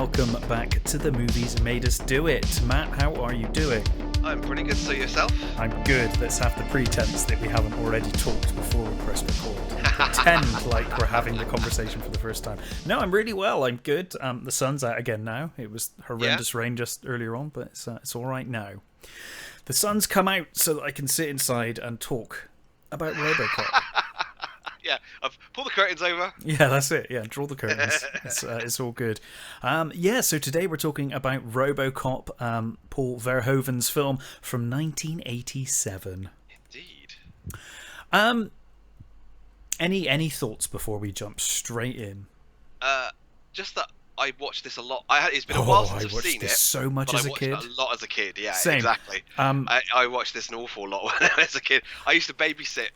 welcome back to The Movies Made Us Do It. Matt, how are you doing? I'm pretty good, so yourself? I'm good. Let's have the pretense that we haven't already talked before we press record. Pretend like we're having the conversation for the first time. No, I'm really well. I'm good. The sun's out again now. It was horrendous rain just earlier on, but it's all right now. The sun's come out so that I can sit inside and talk about Robocop. Yeah, I've pulled the curtains over. Yeah, that's it. Yeah, draw the curtains. It's all good. So today we're talking about Robocop, Paul Verhoeven's film from 1987. Indeed. Any thoughts before we jump straight in? Just that I watched this a lot. It's been a while since I've seen it. So much as a kid. I watched it a lot as a kid. Yeah, Same. Exactly. I watched this an awful lot when I was a kid. I used to babysit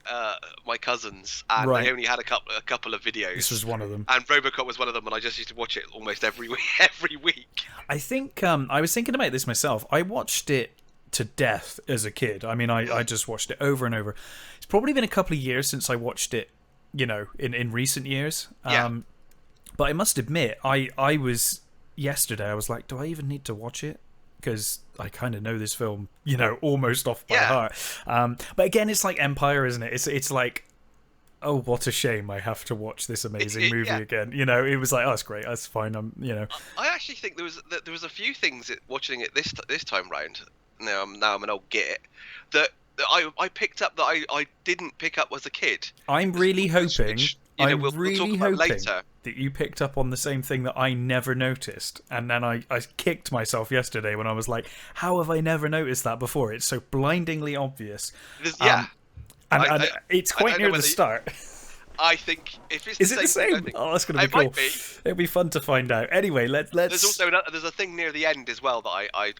my cousins, and Right. they only had a couple of videos. This was one of them. And Robocop was one of them, and I just used to watch it almost every week. I think I was thinking about this myself. I watched it to death as a kid. I mean, I just watched it over and over. It's probably been a couple of years since I watched it, in recent years. Yeah. But I must admit, I was yesterday. I was like, do I even need to watch it? Because I kind of know this film, almost off by heart. But again, it's like Empire, isn't it? It's like, oh, what a shame! I have to watch this amazing movie again. It was like, oh, it's great. That's fine. I actually think there was a few things watching it this time round. Now I'm an old git that I picked up that I didn't pick up as a kid. I'm really hoping. We'll talk about later. That you picked up on the same thing that I never noticed. And then I kicked myself yesterday when I was like, how have I never noticed that before? It's so blindingly obvious. And it's quite near the start. I think if it's the same? Oh, that's going to be cool. It'll be fun to find out. Anyway, let's. There's also there's a thing near the end as well that I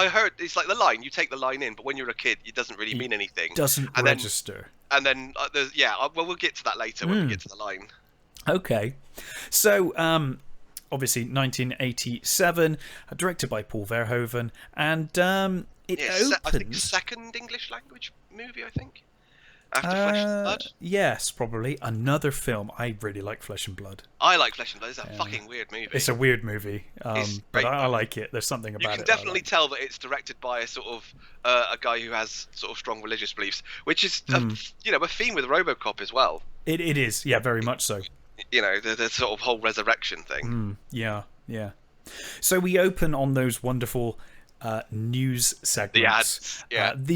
heard it's like the line. You take the line in, but when you're a kid, it doesn't really mean anything. Doesn't register. And then we'll get to that later when we get to the line. Okay, so obviously 1987, directed by Paul Verhoeven, and it opens. I think second English language movie. I think. After Flesh and Blood? Yes, probably. Another film. I really like Flesh and Blood. I like Flesh and Blood. It's a fucking weird movie. It's a weird movie, but I like it. There's something about it. You can definitely tell that it's directed by a sort of a guy who has sort of strong religious beliefs, which is a theme with Robocop as well. It is, yeah, very much so. The sort of whole resurrection thing. Yeah. So we open on those wonderful news segments. The ads,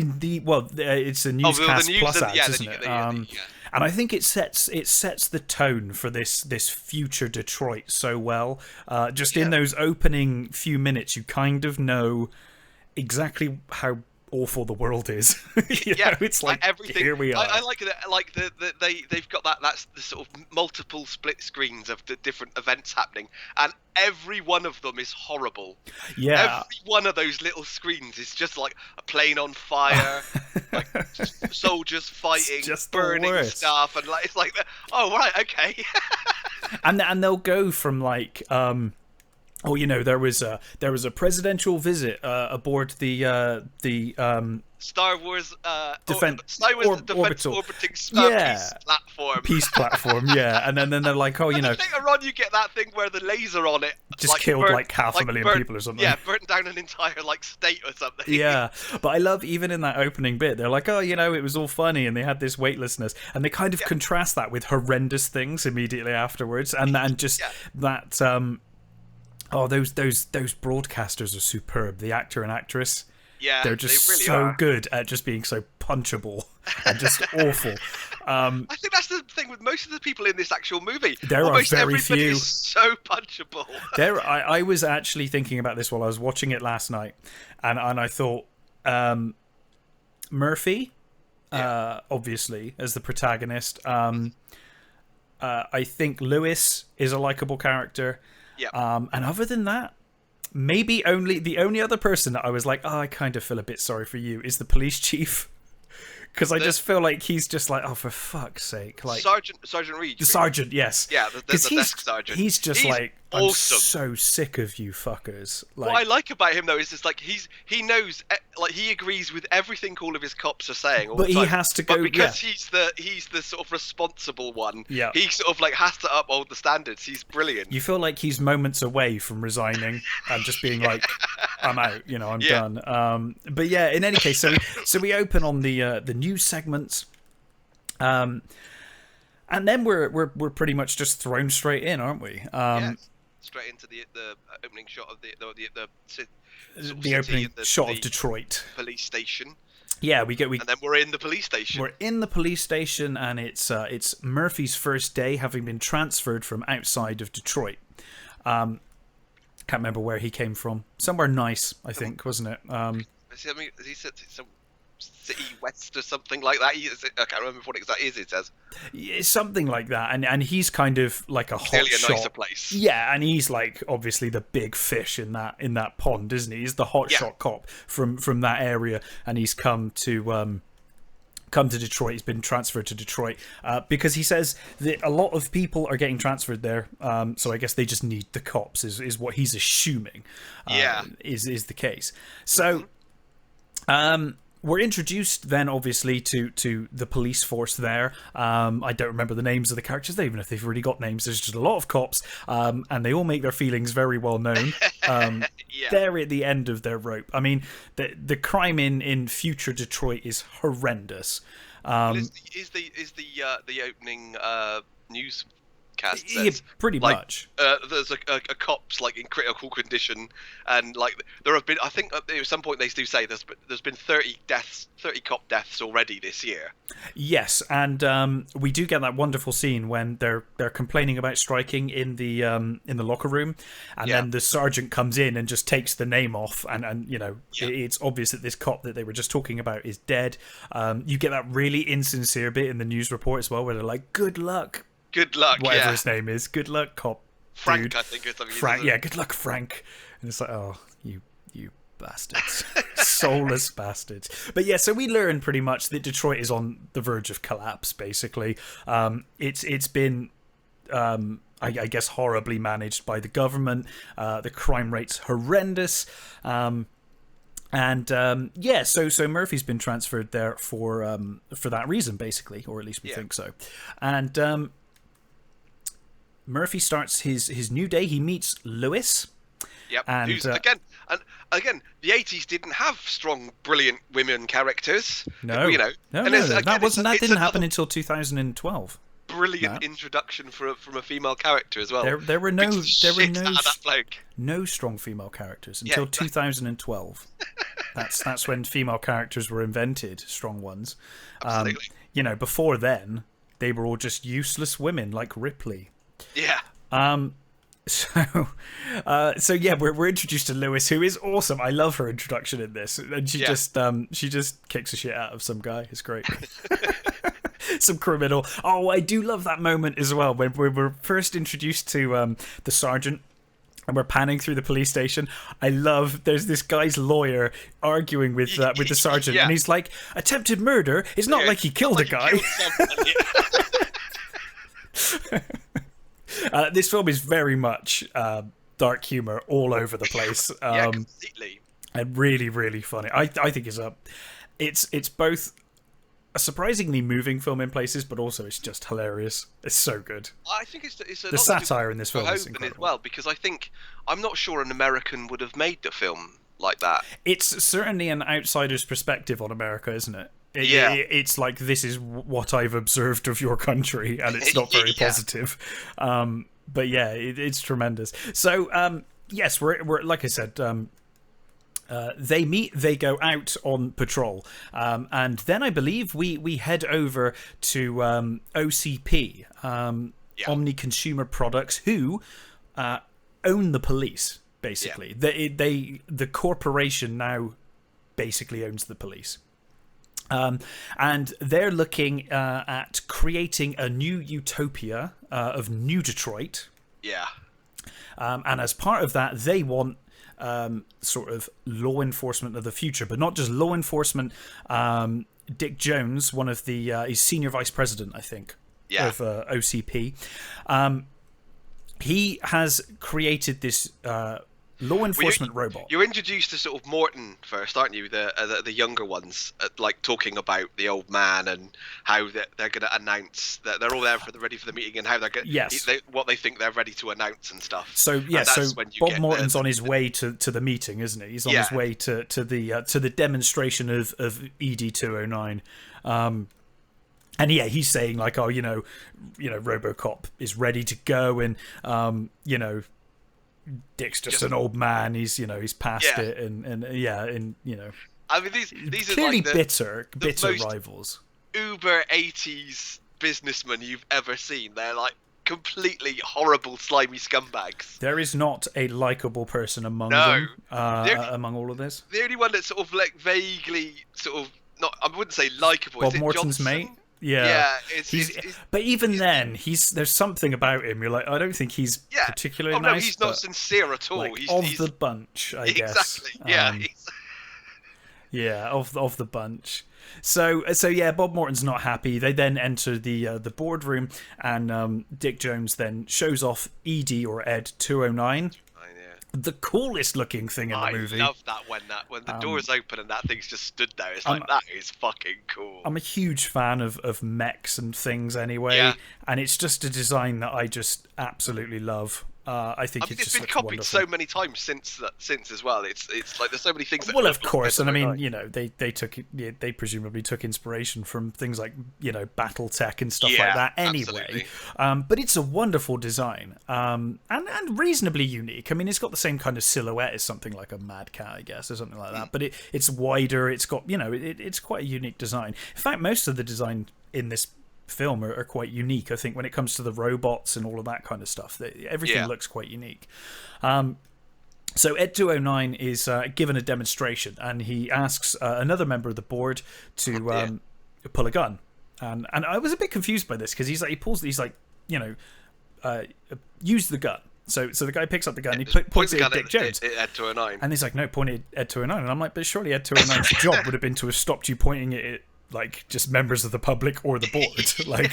it's a newscast plus ads, isn't it? And I think it sets the tone for this future Detroit so well. In those opening few minutes, you kind of know exactly how awful the world is. It's like everything. Here we are. I like it. Like they've got that's the sort of multiple split screens of the different events happening, and every one of them is horrible. Yeah, every one of those little screens is just like a plane on fire, like soldiers fighting, just burning stuff, and it's like, oh right, okay. and they'll go from like. There was a presidential visit aboard the Star Wars defense orbiting peace platform, and then they're like, later on you get that thing where the laser on it just killed like half a million people or something. Yeah, burnt down an entire state or something. Yeah, but I love even in that opening bit, they're like, it was all funny, and they had this weightlessness, and they kind of contrast that with horrendous things immediately afterwards, and that. Oh, those broadcasters are superb. The actor and actress, they're just so good at just being so punchable and just awful. I think that's the thing with most of the people in this actual movie. There Almost are very everybody few. Is so punchable. I was actually thinking about this while I was watching it last night, and I thought Murphy, obviously as the protagonist. I think Lewis is a likable character. Yeah. And other than that, maybe the only other person that I was like, I kind of feel a bit sorry for you is the police chief. Because I just feel like he's just like, oh, for fuck's sake. Like Sergeant Reed. The sergeant, yes. Yeah, the desk sergeant. He's just like, I'm awesome. so sick of you fuckers. What I like about him though is just like he knows, like he agrees with everything all of his cops are saying all but the time. he has to go. But because he's the sort of responsible one. Yeah. He sort of like has to uphold the standards. He's brilliant. You feel like he's moments away from resigning and just being like, "I'm out," I'm done. But yeah, in any case, so we open on the news segments, and then we're pretty much just thrown straight in, aren't we? Straight into the opening shot of the opening shot of Detroit police station. Yeah, and then we're in the police station. We're in the police station, and it's Murphy's first day, having been transferred from outside of Detroit. Can't remember where he came from. Somewhere nice, I think, wasn't it? He said some City West or something like that. I can't remember what exactly it says. Yeah, something like that, and he's kind of like a clearly hot a nicer shot. Place. Yeah, and he's like obviously the big fish in that pond, isn't he? He's the hot shot cop from that area, and he's come to Detroit. He's been transferred to Detroit because he says that a lot of people are getting transferred there. So I guess they just need the cops, is what he's assuming. Is the case. So. We're introduced then, obviously, to the police force there. I don't remember the names of the characters, even if they've already got names. There's just a lot of cops, and they all make their feelings very well known. They're at the end of their rope. I mean, the crime in future Detroit is horrendous. Is the opening news? Says, pretty much. There's a cop's like in critical condition, and like there have been. I think at some point they do say there's been 30 cop deaths already this year. Yes, and we do get that wonderful scene when they're complaining about striking in the locker room, and then the sergeant comes in and just takes the name off, and it's obvious that this cop that they were just talking about is dead. You get that really insincere bit in the news report as well, where they're like, "Good luck." Good luck, whatever his name is. Good luck, cop. Frank, dude. I think, or something. Frank, yeah, good luck, Frank. And it's like, oh, you bastards. Soulless bastards. But yeah, so we learn pretty much that Detroit is on the verge of collapse, basically. It's been, I guess, horribly managed by the government. The crime rate's horrendous. So Murphy's been transferred there for that reason, basically, or at least we think so. And Murphy starts his new day. He meets Lewis. Yep. And who's again, the 80s didn't have strong, brilliant women characters. No, that didn't happen until 2012. Brilliant introduction from a female character as well. There were no strong female characters until 2012. That's when female characters were invented, strong ones. Absolutely. Before then they were all just useless women like Ripley. Yeah. So we're introduced to Lewis, who is awesome. I love her introduction in this, and she just kicks the shit out of some guy. It's great. Some criminal. Oh, I do love that moment as well when we're first introduced to the sergeant. And we're panning through the police station. I love. There's this guy's lawyer arguing with the sergeant, and he's like, "Attempted murder. It's not like he killed a guy." This film is very much dark humor all over the place. Completely. And really, really funny. I think it's both a surprisingly moving film in places, but also it's just hilarious. It's so good. I think it's the satire in this film is incredible. As well, because I'm not sure an American would have made the film like that. It's certainly an outsider's perspective on America, isn't it? It's like, this is what I've observed of your country, and it's not very positive. But yeah, it's tremendous. So yes, we're like I said. They meet, they go out on patrol, and then I believe we head over to OCP, Omni Consumer Products, who own the police, basically. The corporation now basically owns the police. And they're looking at creating a new utopia of New Detroit. Yeah. And as part of that, they want sort of law enforcement of the future, but not just law enforcement. Dick Jones, one of the he's senior vice president, I think, of OCP. he has created this law enforcement robot. You're introduced to sort of Morton first, aren't you? The younger ones, like talking about the old man and how they're going to announce that they're all there ready for the meeting, and how they're going, what they think they're ready to announce and stuff. So Bob Morton's on his way to the meeting, isn't he? He's on his way to the demonstration of ED 209. And yeah, he's saying like, oh, Robocop is ready to go, and Dick's just an old man. He's he's past it, and I mean these are clearly like bitter most rivals. Uber 80s businessmen you've ever seen. They're like completely horrible, slimy scumbags. There is not a likable person among them. Among all of this, the only one that's sort of like vaguely sort of not, I wouldn't say likable. Bob Morton's Johnson? mate. Yeah, but even then, there's something about him. You're like, I don't think he's particularly nice. No, he's not sincere at all. Like, he's the bunch, I guess. Exactly. Yeah. Of the bunch. So yeah, Bob Morton's not happy. They then enter the boardroom, and Dick Jones then shows off ED or Ed 209. The coolest looking thing in the movie. I love that when the doors open and that thing's just stood there. It's like, that is fucking cool. I'm a huge fan of mechs and things anyway, and it's just a design that I just absolutely love. I think it's been copied wonderful. so many times since as well. It's like there's so many things. Well, of course, and I mean, they presumably took inspiration from things like BattleTech and stuff like that. Anyway, but it's a wonderful design, and reasonably unique. I mean, it's got the same kind of silhouette as something like a Mad Cat, I guess, or something like that. But it's wider. It's got it's quite a unique design. In fact, most of the design in this film are quite unique. I think when it comes to the robots and all of that kind of stuff, everything looks quite unique. So Ed 209 is given a demonstration, and he asks another member of the board to pull a gun, and I was a bit confused by this because he's like use the gun. So the guy picks up the gun, he points it at Dick Jones. Ed 209. And he's like, no, point it at Ed 209. And I'm like, but surely Ed 209's job would have been to have stopped you pointing it at like just members of the public or the board. Like,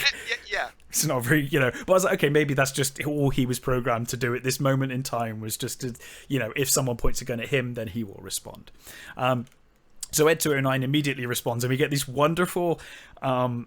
it's not very, But I was like, okay, maybe that's just all he was programmed to do at this moment in time, was just to, if someone points a gun at him, then he will respond. So Ed 209 immediately responds, and we get these wonderful, I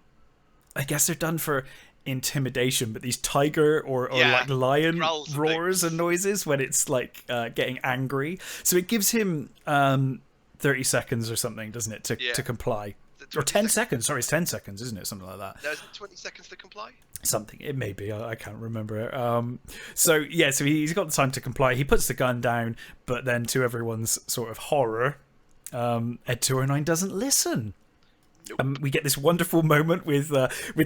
guess they're done for intimidation, but these tiger or like lion roars and noises when it's like getting angry. So it gives him 30 seconds or something, doesn't it, to comply. Or 10 seconds. Sorry, it's 10 seconds, isn't it? Something like that. There's 20 seconds to comply? Something. It may be. I can't remember. So he's got the time to comply. He puts the gun down, but then to everyone's sort of horror, Ed 209 doesn't listen. Nope. We get this wonderful moment with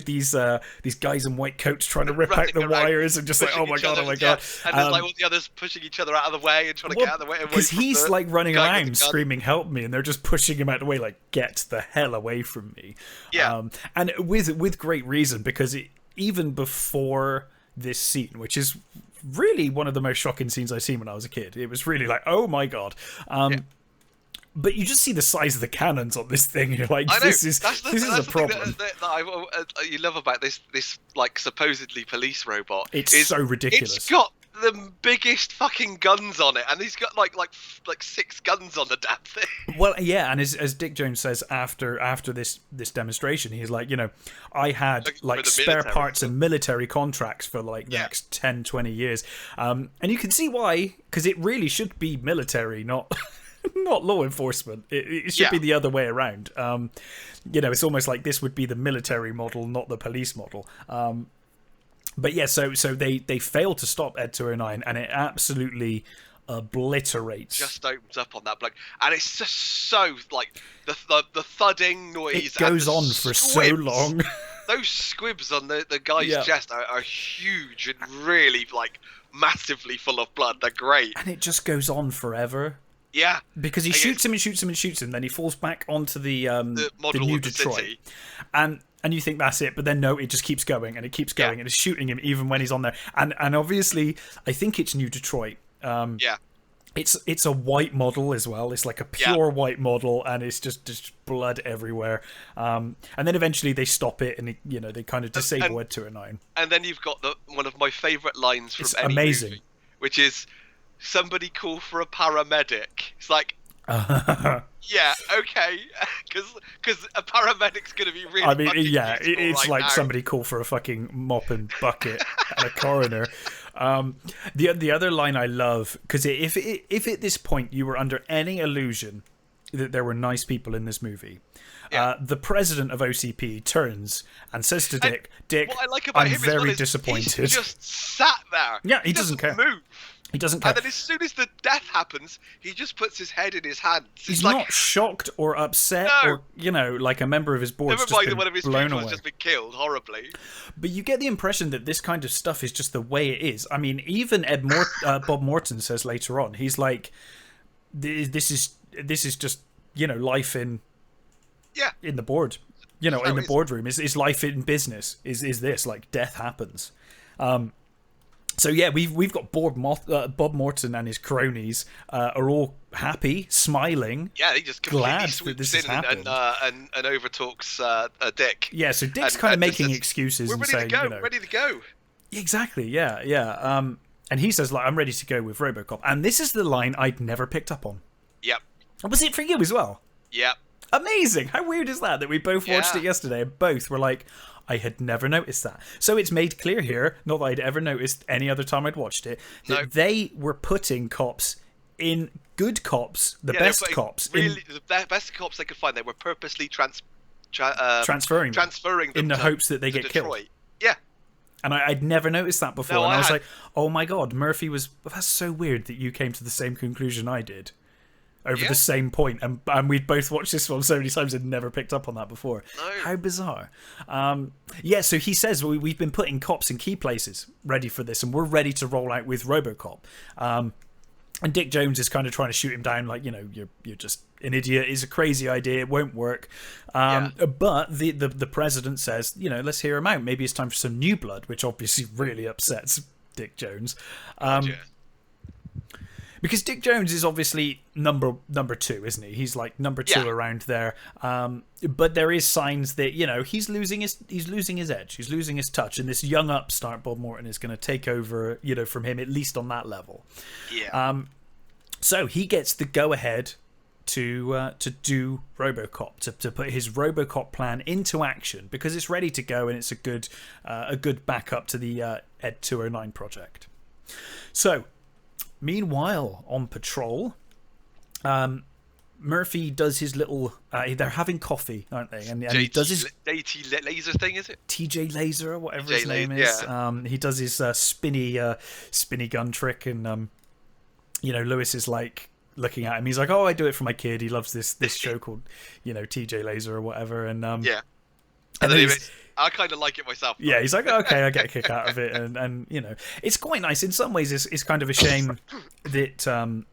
these guys in white coats trying to rip out the wires and just like, oh my god. And there's like all the others pushing each other out of the way and trying to get out of the way. Because he's like running around screaming, help me, and they're just pushing him out of the way, like, get the hell away from me. Yeah. And with great reason, because even before this scene, which is really one of the most shocking scenes I've seen when I was a kid, it was really like, oh my god. But you just see the size of the cannons on this thing, and you're like, this is a problem. That you love about this like supposedly police robot. It's so ridiculous. It's got the biggest fucking guns on it, and he's got like 6 guns on the damn thing. Well, yeah, and as Dick Jones says after this demonstration, he's like, I had like spare parts and military contracts for like the next 10, 20 years, and you can see why, because it really should be military, not law enforcement. It should be the other way around. It's almost like this would be the military model, not the police model. But yeah, so they fail to stop Ed 209, and it absolutely obliterates. Just opens up on that bloke, and it's just so like the thudding noise. It goes on for so long. Those squibs on the guy's chest are huge and really like massively full of blood. They're great, and it just goes on forever. Yeah, because he shoots him and shoots him and shoots him, then he falls back onto the new Detroit, city. and you think that's it, but then no, it just keeps going and it keeps going and it's shooting him even when he's on there, and obviously I think it's New Detroit. It's a white model as well. It's like a pure white model, and it's just blood everywhere. And then eventually they stop it, and they kind of disable Ed 209. And then you've got one of my favourite lines from any movie, which is, "Somebody call for a paramedic." It's like, yeah, okay, because a paramedic's going to be really. I mean, yeah, it's like somebody call for a fucking mop and bucket and a coroner. The other line I love, because if at this point you were under any illusion that there were nice people in this movie, the president of OCP turns and says to Dick, what I like about I'm very disappointed. He's just sat there. Yeah, he doesn't care. Move. He doesn't care. And then as soon as the death happens, he just puts his head in his hands. He's not shocked or upset or, like a member of his board's just been one of his blown away. Has just been killed horribly. But you get the impression that this kind of stuff is just the way it is. I mean, even Bob Morton says later on, he's like, this is just, life in the board. In the boardroom. Is life in business. Is this, like, death happens. So yeah, we've got Bob Morton and his cronies are all happy, smiling. Yeah, he just glad that this has happened and overtalks Dick. Yeah, so Dick's kind of making excuses and saying, ready to go. Exactly. Yeah. And he says, like, I'm ready to go with Robocop. And this is the line I'd never picked up on. Yep. Was it for you as well? Yep. Amazing. How weird is that we both watched it yesterday and both were like, I had never noticed that. So it's made clear here, not that I'd ever noticed any other time I'd watched it, that they were putting cops in good cops, the best cops. Really, the best cops they could find. They were purposely transferring them in the hopes that they get Detroit. killed. Yeah. And I'd never noticed that before. And I was like, oh my God, Murphy was... That's so weird that you came to the same conclusion I did. Over the same point, and we'd both watched this one so many times and never picked up on that before. No. How bizarre. So he says we've been putting cops in key places ready for this, and we're ready to roll out with Robocop. And Dick Jones is kind of trying to shoot him down, like, you're just an idiot. It's a crazy idea. It won't work. But the president says, let's hear him out. Maybe it's time for some new blood, which obviously really upsets Dick Jones. Because Dick Jones is obviously number two, isn't he? He's like number two around there. But there is signs that he's losing his edge, he's losing his touch, and this young upstart Bob Morton is going to take over, from him, at least on that level. Yeah. So he gets the go ahead to do Robocop, to put his Robocop plan into action, because it's ready to go and it's a good backup to the Ed 209 project. So. Meanwhile, on patrol, Murphy does his little... they're having coffee, aren't they? And he does his... JT Laser thing, is it? TJ Laser, or whatever his name is. Yeah. He does his spinny gun trick, and Lewis is like looking at him. He's like, "Oh, I do it for my kid. He loves this show called TJ Laser or whatever." And yeah. And then I kind of like it myself. Yeah, he's like, okay, I get a kick out of it, and it's quite nice. In some ways, it's kind of a shame that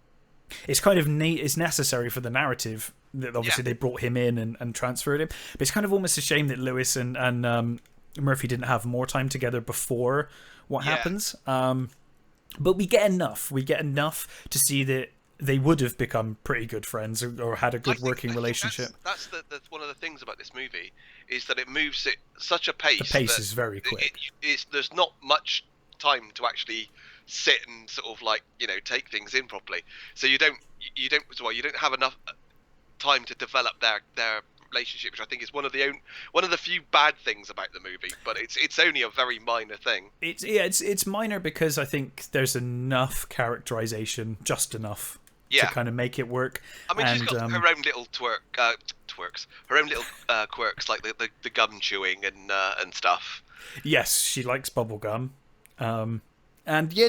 it's kind of it's necessary for the narrative that obviously they brought him in and transferred him. But it's kind of almost a shame that Lewis and Murphy didn't have more time together before what happens. But we get enough. We get enough to see that they would have become pretty good friends or had a good working relationship. That's one of the things about this movie, is that it moves at such a pace. The pace is very quick. There's not much time to actually sit and sort of like take things in properly. So you don't have enough time to develop their relationship, which I think is one of the few bad things about the movie. But it's only a very minor thing. It's minor because I think there's enough characterization, just enough. To kind of make it work. I mean, she's got her own little twerks, her own little quirks, like the gum chewing and stuff. Yes, she likes bubble gum, and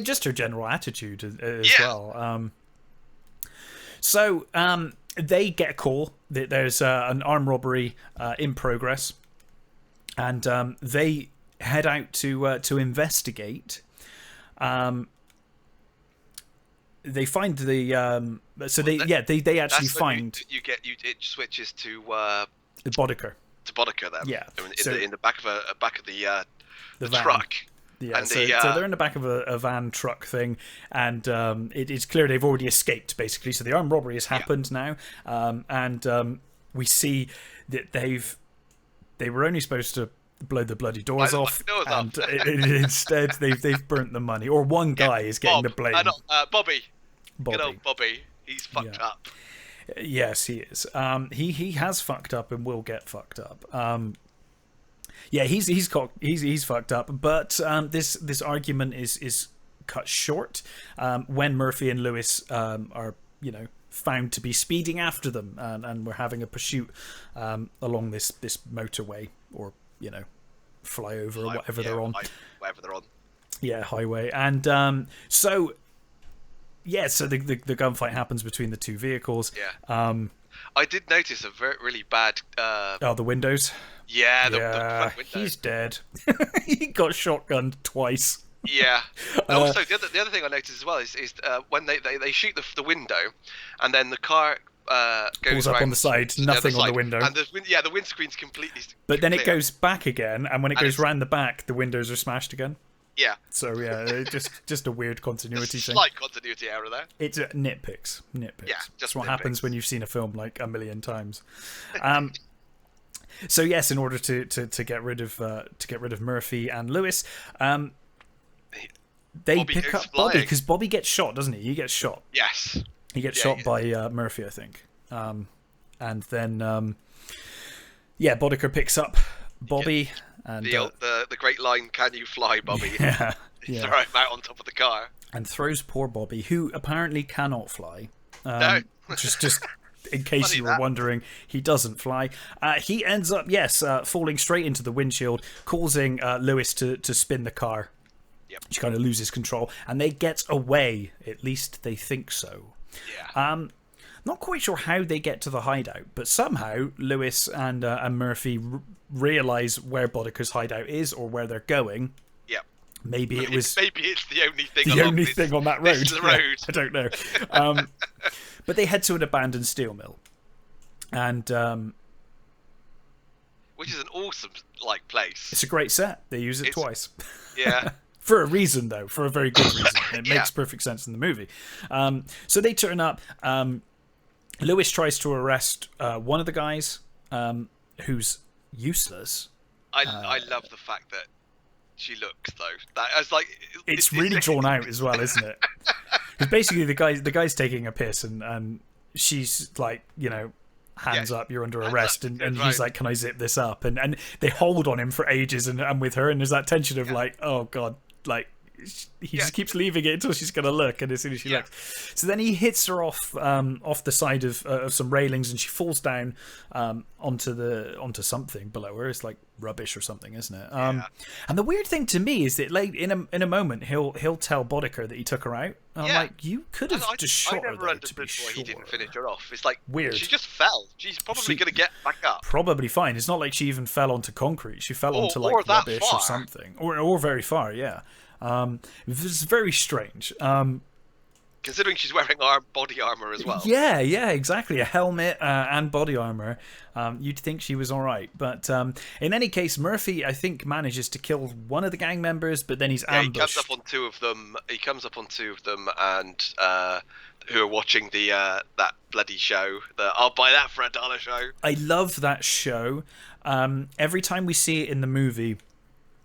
just her general attitude as well. So they get a call that there's an armed robbery in progress, and they head out to investigate. They find the they actually find it switches to Boddicker. To Boddicker then. Yeah. In the back of the van. truck. Yeah, and so they're in the back of a van truck thing, and it's clear they've already escaped, basically. So the armed robbery has happened now, and we see that they were only supposed to blow the bloody doors off, and instead they've burnt the money, or one guy is getting the blame. Bobby. Good old Bobby. He's fucked up. Yes, he is. He has fucked up and will get fucked up. Yeah, he's fucked up. But this argument is cut short when Murphy and Lewis are found to be speeding after them, and we're having a pursuit along this motorway, or flyover, or whatever they're on. Whatever they're on. Yeah, highway. And so the gunfight happens between the two vehicles. Yeah. I did notice a really bad. The windows. Yeah, the front window. He's dead. He got shotgunned twice. Yeah. Also, the other thing I noticed as well is when they shoot the window, and then the car goes up on the side, nothing on the window, and the windscreen's completely. But then it goes back again, and when it goes round the back, the windows are smashed again. Yeah. So just a weird continuity thing. Slight continuity error there. It's nitpicks. Yeah, just what happens when you've seen a film like a million times. So yes, in order to get rid of Murphy and Lewis, they pick up Bobby, because Bobby gets shot, doesn't he? He gets shot. Yes. He gets shot by Murphy, I think. And then Boddicker picks up Bobby. And the great line, "Can you fly, Bobby?" Yeah. Throw him out on top of the car. And throws poor Bobby, who apparently cannot fly. No. just in case you were wondering, he doesn't fly. He ends up, falling straight into the windshield, causing Lewis to spin the car. Yep. She kind of loses control, and they get away. At least they think so. Yeah. Not quite sure how they get to the hideout, but somehow Lewis and Murphy realise where Boddicker's hideout is, or where they're going. Yep. Maybe it's the only thing. The only thing on that road. This is the road. I don't know. But they head to an abandoned steel mill, and which is an awesome place. It's a great set. They use it twice. Yeah. For a reason, though, for a very good reason. It makes perfect sense in the movie. So they turn up. Lewis tries to arrest one of the guys, who's useless. I love the fact that she looks, though. That I was like, it's really drawn out as well, isn't it? Because basically the guy's taking a piss, and she's like, hands up, you're under arrest, and he's like, can I zip this up? And they hold on him for ages, and with her, and there's that tension of like, oh god, like he just keeps leaving it until she's gonna look, and as soon as she looks, so then he hits her off the side of some railings, and she falls down onto something below her. It's like rubbish or something, isn't it? And the weird thing to me is that, like, in a moment he'll tell Boddicker that he took her out. And I'm like, you could have just shot her. I never understood why he didn't finish her off. It's like weird. She just fell. She's probably going to get back up. Probably fine. It's not like she even fell onto concrete. She fell onto like rubbish or something, or very far. Yeah. It was very strange. Considering she's wearing body armor as well. Yeah, exactly. A helmet and body armor. You'd think she was all right, but in any case, Murphy, I think, manages to kill one of the gang members, but then he's ambushed. He comes up on two of them, and who are watching that bloody show. I'll buy that for $1 show. I love that show. Every time we see it in the movie,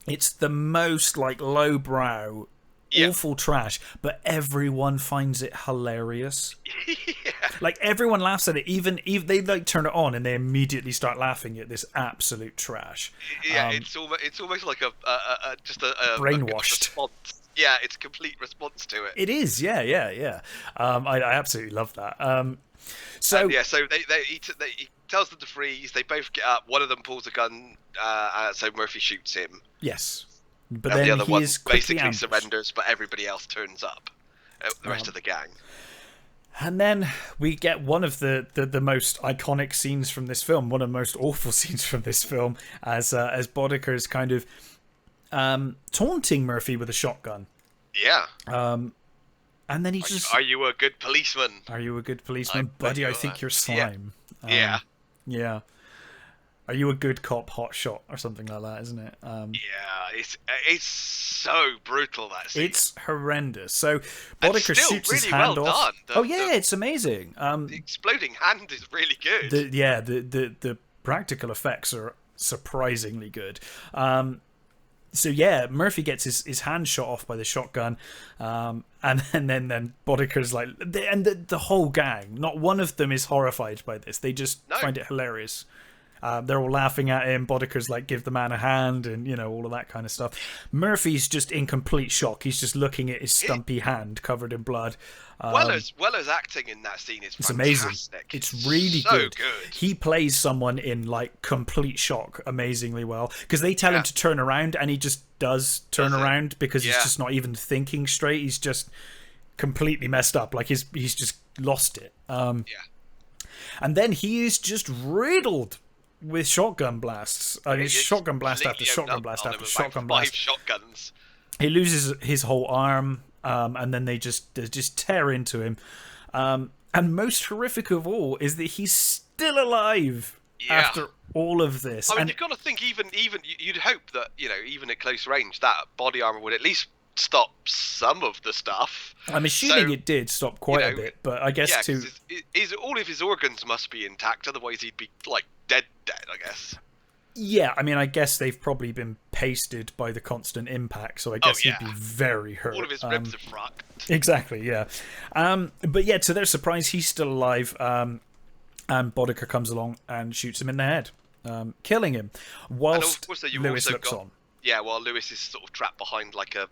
it's the most like lowbrow, awful trash, but everyone finds it hilarious. Like, everyone laughs at it, even they like turn it on and they immediately start laughing at this absolute trash. It's almost like a brainwashed response. Yeah, it's a complete response to it. It is, yeah. I absolutely love that. So he tells them to freeze. They both get up. One of them pulls a gun, so Murphy shoots him. Yes, but and then the other one basically ambushed. Surrenders, but everybody else turns up. The rest of the gang. And then we get one of the most iconic scenes from this film, one of the most awful scenes from this film, as Boddicker's kind of taunting Murphy with a shotgun. Yeah. And then he Are you a good policeman? Are you a good policeman? Buddy, I think you're slime. Yeah. Yeah. Are you a good cop, hot shot, or something like that, isn't it? Yeah, it's so brutal, that scene. It's horrendous. So Boddicker shoots really his hand well off. done. It's amazing. The exploding hand is really good. The practical effects are surprisingly good. So yeah, Murphy gets his hand shot off by the shotgun, and then Boddicker's like, and the whole gang, not one of them is horrified by this. They just find it hilarious. They're all laughing at him. Boddicker's like, give the man a hand, and all of that kind of stuff. Murphy's just in complete shock. He's just looking at his stumpy hand covered in blood. Weller's acting in that scene is fantastic. Amazing. It's really good. He plays someone in like complete shock amazingly well, because they tell him to turn around, and he just does turn around because he's just not even thinking straight. He's just completely messed up. Like he's just lost it. And then he is just riddled with shotgun blasts. Shotgun blast after shotgun blast after shotgun blast. 5 shotguns. He loses his whole arm, and then they just tear into him. And most horrific of all is that he's still alive after all of this. I mean, you've got to think, even you'd hope that even at close range, that body armor would at least stop some of the stuff. I'm assuming it did stop quite a bit, but I guess too. All of his organs must be intact, otherwise he'd be like dead, I guess. Yeah, I mean, I guess they've probably been pasted by the constant impact, so I guess he'd be very hurt. All of his ribs are fracked. Exactly, yeah. But yeah, to their surprise, he's still alive, and Boddicker comes along and shoots him in the head, killing him, whilst Lewis looks on. Yeah, while Lewis is sort of trapped behind like a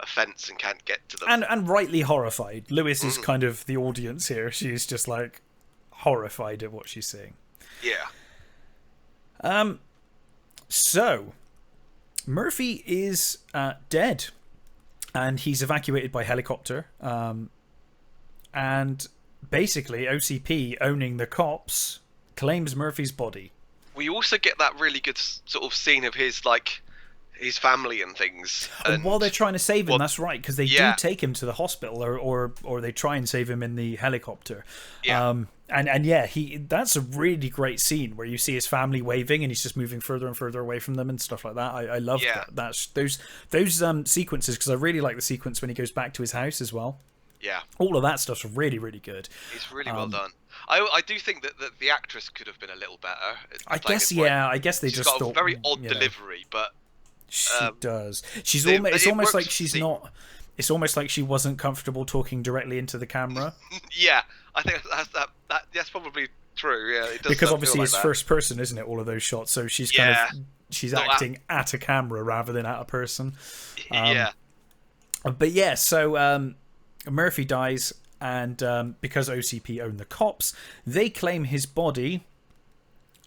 fence and can't get to them. And rightly horrified. Lewis is kind of the audience here. She's just like horrified at what she's seeing. Yeah. So Murphy is dead, and he's evacuated by helicopter. And basically, OCP, owning the cops, claims Murphy's body. We also get that really good sort of scene of his his family and things. And while they're trying to save him, that's right, because they do take him to the hospital, or they try and save him in the helicopter. Yeah. That's a really great scene where you see his family waving, and he's just moving further and further away from them and stuff like that. I love that. That's those sequences, because I really like the sequence when he goes back to his house as well. Yeah. All of that stuff's really, really good. It's really well done. I do think that the actress could have been a little better. I guess they just got thought, a very odd delivery, but she does. It's almost like she's not. It's almost like she wasn't comfortable talking directly into the camera. Yeah, I think that's probably true. Yeah, it does, because obviously it's first person, isn't it? All of those shots, so she's she's acting at a camera rather than at a person. But yeah, so Murphy dies, and because OCP own the cops, they claim his body,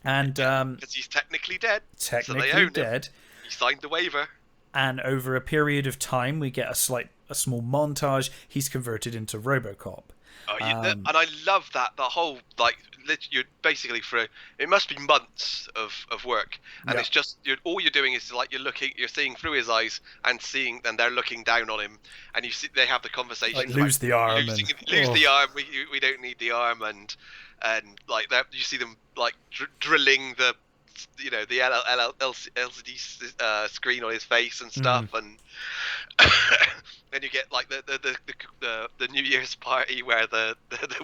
and because he's technically dead. So they own him. He signed the waiver. And over a period of time, we get a small montage. He's converted into Robocop. And I love that. The whole you're basically it must be months of work, and it's just all you're doing is you're seeing through his eyes and they're looking down on him, and they have the conversation. Like lose the arm. Lose the arm. We don't need the arm, and like that you see them like drilling the LCD screen on his face and stuff, and then you get like the New Year's party where the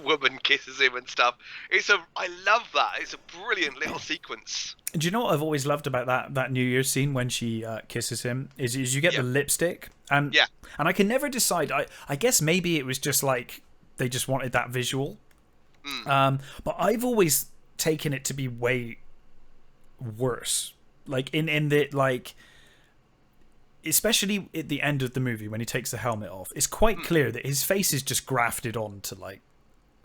woman kisses him and stuff. I love that. It's a brilliant little sequence. Do you know what I've always loved about that New Year's scene when she kisses him is you get the lipstick, and I can never decide. I guess maybe it was just like they just wanted that visual, but I've always taken it to be way worse, like in the especially at the end of the movie when he takes the helmet off, it's quite clear that his face is just grafted onto like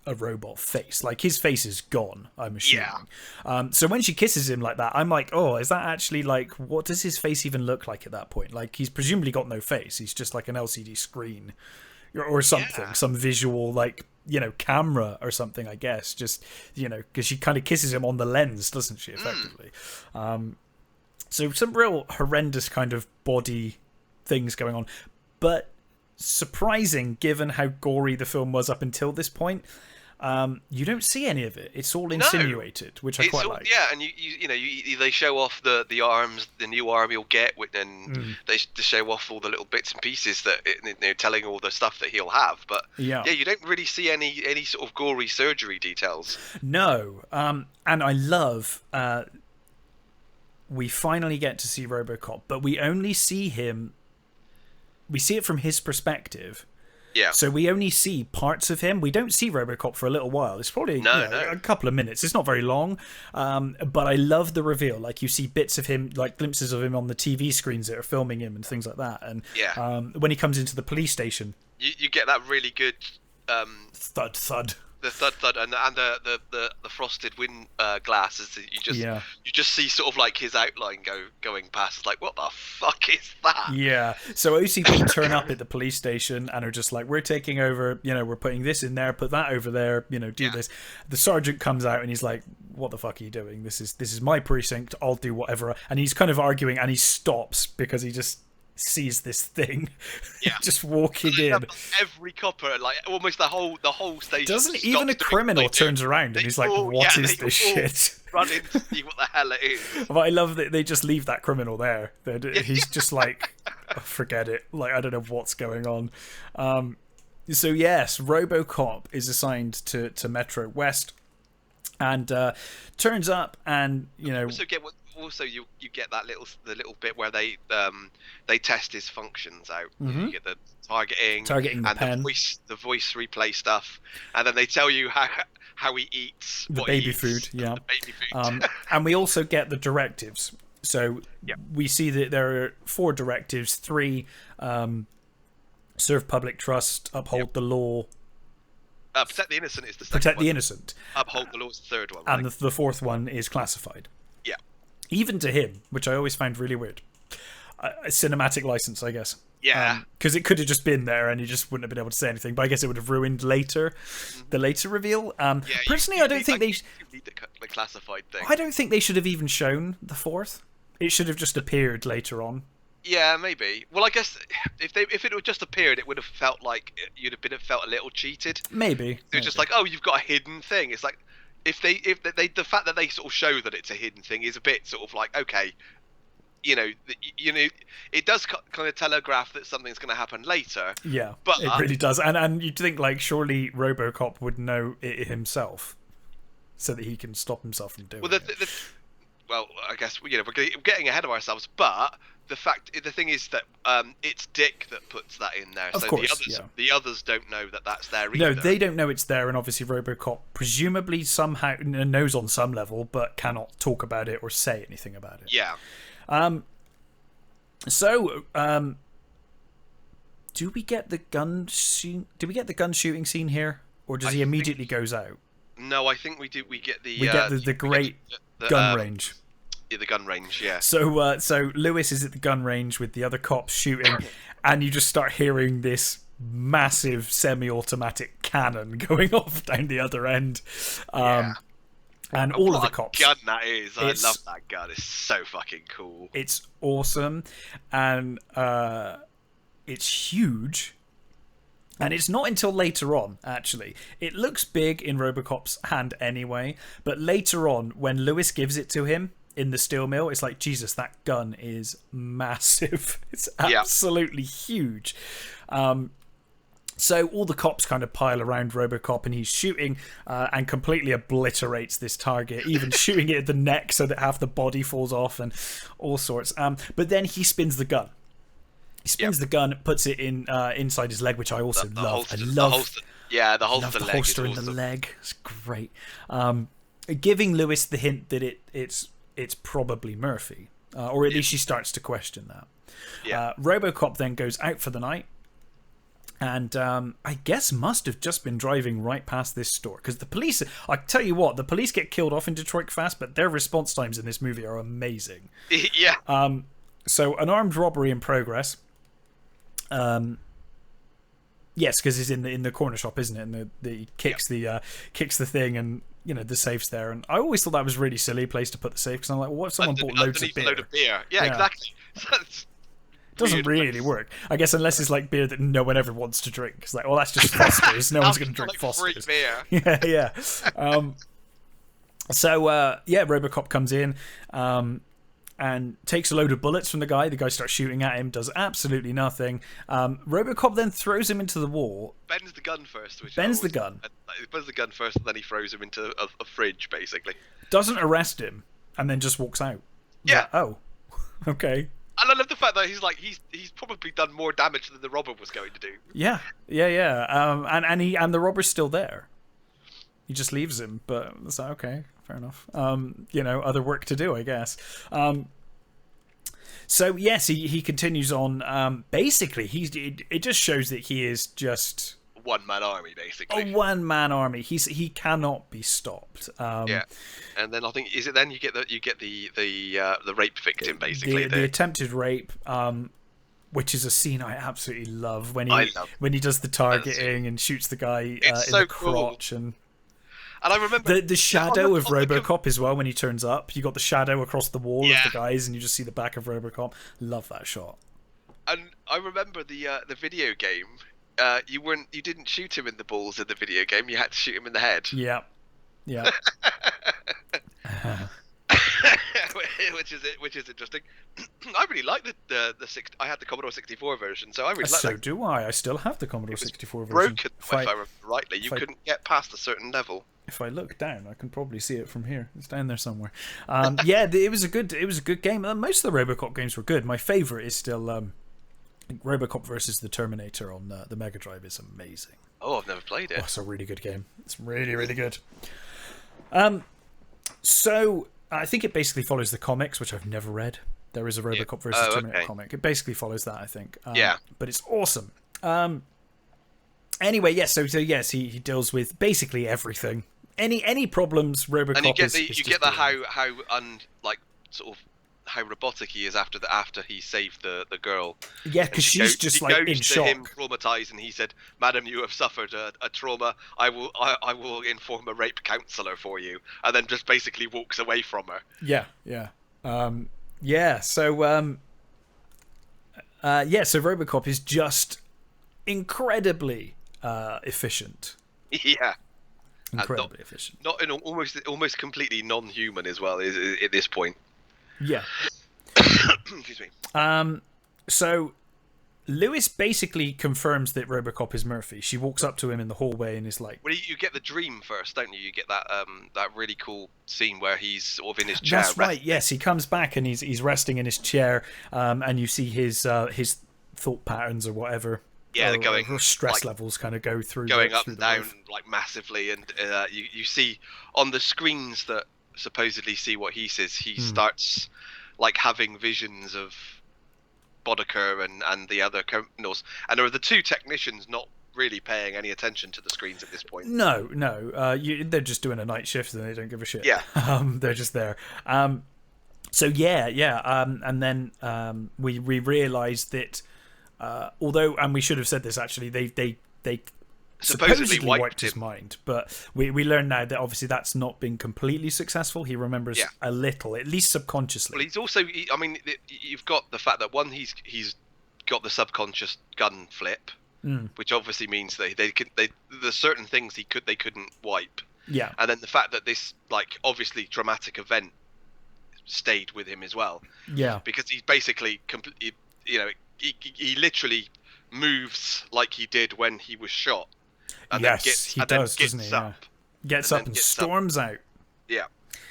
a robot face. Like his face is gone, I'm assuming. So when she kisses him like that, I'm like, oh, is that actually like, what does his face even look like at that point? Like he's presumably got no face, he's just like an LCD screen or something, some visual like camera or something, I guess, just because she kind of kisses him on the lens, doesn't she, effectively? So some real horrendous kind of body things going on, but surprising given how gory the film was up until this point. you don't see any of it. It's all insinuated, which I quite like. Yeah, and they show off the arms, the new arm you'll get, and they show off all the little bits and pieces that they're telling all the stuff that he'll have. But yeah, you don't really see any sort of gory surgery details. No, and I love. We finally get to see Robocop, but we only see him. We see it from his perspective. Yeah. So we only see parts of him. We don't see Robocop for a little while. It's probably a couple of minutes. It's not very long. But I love the reveal. Like, you see bits of him, like glimpses of him on the TV screens that are filming him and things like that. And when he comes into the police station, you get that really good thud thud. The thud and the frosted wind glasses. You just see sort of like his outline going past. It's like, what the fuck is that? Yeah. So OCP turn up at the police station and are just like, we're taking over. We're putting this in there, put that over there. Do this. The sergeant comes out and he's like, what the fuck are you doing? This is my precinct. I'll do whatever. And he's kind of arguing, and he stops because he just sees this thing just walking in. Every copper, like almost the whole station. Doesn't even a criminal turns around and he's like, what is this shit? Run in to see what the hell it is. But I love that they just leave that criminal there. He's just like, forget it. Like, I don't know what's going on. So yes, Robocop is assigned to Metro West and turns up, and also you get that the little bit where they test his functions out. You get the targeting and the voice replay stuff, and then they tell you how he eats the baby food. And we also get the directives. So we see that there are 4 directives. 3 serve public trust, uphold the law. Protect the innocent is the second Protect one. the innocent. Uphold the law is the third one. And the 4th one is classified. Yeah. Even to him, which I always find really weird. A cinematic license, I guess. Yeah. Because it could have just been there and he just wouldn't have been able to say anything. But I guess it would have ruined the later reveal. Personally, I don't think they need the classified thing. I don't think they should have even shown the 4th. It should have just appeared later on. Yeah, maybe. Well, I guess if it had just appeared, it would have felt like you'd have felt a little cheated. Maybe. It's just like, oh, you've got a hidden thing. It's like if the fact that they sort of show that it's a hidden thing is a bit sort of like, okay, it does kind of telegraph that something's going to happen later. Yeah, but it really does. And you'd think, like, surely Robocop would know it himself, so that he can stop himself from doing it. Well, I guess we're getting ahead of ourselves, but the thing is that it's Dick that puts that in there. Of course, the others don't know that that's there either. No, they don't know it's there, and obviously Robocop presumably somehow knows on some level, but cannot talk about it or say anything about it. Yeah. Do we get the gun shooting scene here, or does he immediately goes out? No, I think we do. We get the great gun range. Yeah, the gun range, yeah. So Lewis is at the gun range with the other cops shooting, and you just start hearing this massive semi-automatic cannon going off down the other end. And all of the cops. What a gun that is! I love that gun. It's so fucking cool. It's awesome, and it's huge. And it's not until later on, actually. It looks big in Robocop's hand anyway, but later on, when Lewis gives it to him in the steel mill, it's like, Jesus, that gun is massive. It's absolutely huge. So all the cops kind of pile around Robocop, and he's shooting and completely obliterates this target, even shooting it at the neck so that half the body falls off and all sorts. But then he spins the gun. He spins the gun, puts it in inside his leg, which I also love. The holster in the leg. It's great. Giving Lewis the hint that it's probably Murphy, or at least she starts to question that. Yeah. Robocop then goes out for the night, and I guess must have just been driving right past this store, because the police, I tell you what, the police get killed off in Detroit fast, but their response times in this movie are amazing. Yeah. So an armed robbery in progress. Yes, because he's in the corner shop, isn't it? And he kicks the thing, and the safe's there. And I always thought that was a really silly place to put the safe, because I'm like, well, what if someone bought loads of beer? Yeah, exactly. doesn't really work. I guess unless it's like beer that no one ever wants to drink. It's like, well, that's just Foster's. No one's going to drink Foster's. Free beer. Yeah. So Robocop comes in and takes a load of bullets from the guy. The guy starts shooting at him, does absolutely nothing. Robocop then throws him into the wall. Bends the gun first. Bends the gun first, and then he throws him into a fridge, basically. Doesn't arrest him, and then just walks out. Yeah. Oh, okay. And I love the fact that he's probably done more damage than the robber was going to do. Yeah. And the robber's still there. He just leaves him, but it's like, okay, fair enough. Other work to do, I guess. So yes, he continues on. Basically, it just shows that he is just one-man army, basically. A one-man army. He cannot be stopped. Yeah, and then I think then you get the rape victim, basically. The attempted rape. Which is a scene I absolutely love when he does the targeting and shoots the guy in the crotch cool. And I remember the shadow of Robocop as well when he turns up. You got the shadow across the wall of the guys, and you just see the back of Robocop. Love that shot. And I remember the video game. You didn't shoot him in the balls in the video game. You had to shoot him in the head. Yeah. which is interesting. I really like the I had the Commodore 64 version, so I really like that. So do I. I still have the Commodore 64 version. Broken, if I remember rightly. You couldn't get past a certain level. If I look down, I can probably see it from here. It's down there somewhere. It was a good game. Most of the Robocop games were good. My favorite is still Robocop versus the Terminator on the Mega Drive is amazing. Oh, I've never played it. Oh, it's a really good game. It's really, really good. So I think it basically follows the comics, which I've never read. There is a Robocop versus Terminator comic. It basically follows that, I think. But it's awesome. Anyway, yes. So yes, he deals with basically everything. Any problems, Robocop. And you get how robotic he is after he saved the girl. Yeah, because she's just like in shock. He goes to him traumatized, and he said, "Madam, you have suffered a trauma. I will inform a rape counselor for you," and then just basically walks away from her. Yeah. So Robocop is just incredibly efficient. Yeah. Incredibly efficient. Not in almost completely non-human as well. Is at this point. Yeah. Excuse me. So Lewis basically confirms that Robocop is Murphy. She walks up to him in the hallway and is like... Well, you get the dream first, don't you? You get that really cool scene where he's sort of in his chair. That's right, yes. He comes back and he's resting in his chair, and you see his thought patterns or whatever. Yeah, they're going... stress levels kind of go through... Going up through and down, like, massively, and you see on the screens that supposedly see what he says, he starts like having visions of Boddicker and the other criminals, and there are the two technicians not really paying any attention to the screens at this point. No, they're just doing a night shift and they don't give a shit. Yeah. They're just there. And then we realise that although, and we should have said this actually, they supposedly wiped his mind, but we learn now that obviously that's not been completely successful. He remembers a little, at least subconsciously. Well, he's also, you've got the fact that one, he's got the subconscious gun flip, which obviously means that there's certain things they couldn't wipe. Yeah. And then the fact that this, like, obviously traumatic event stayed with him as well. Yeah. Because he's basically completely, he literally moves like he did when he was shot. And yes, he does, doesn't he? Yeah. Gets up and storms out. Yeah,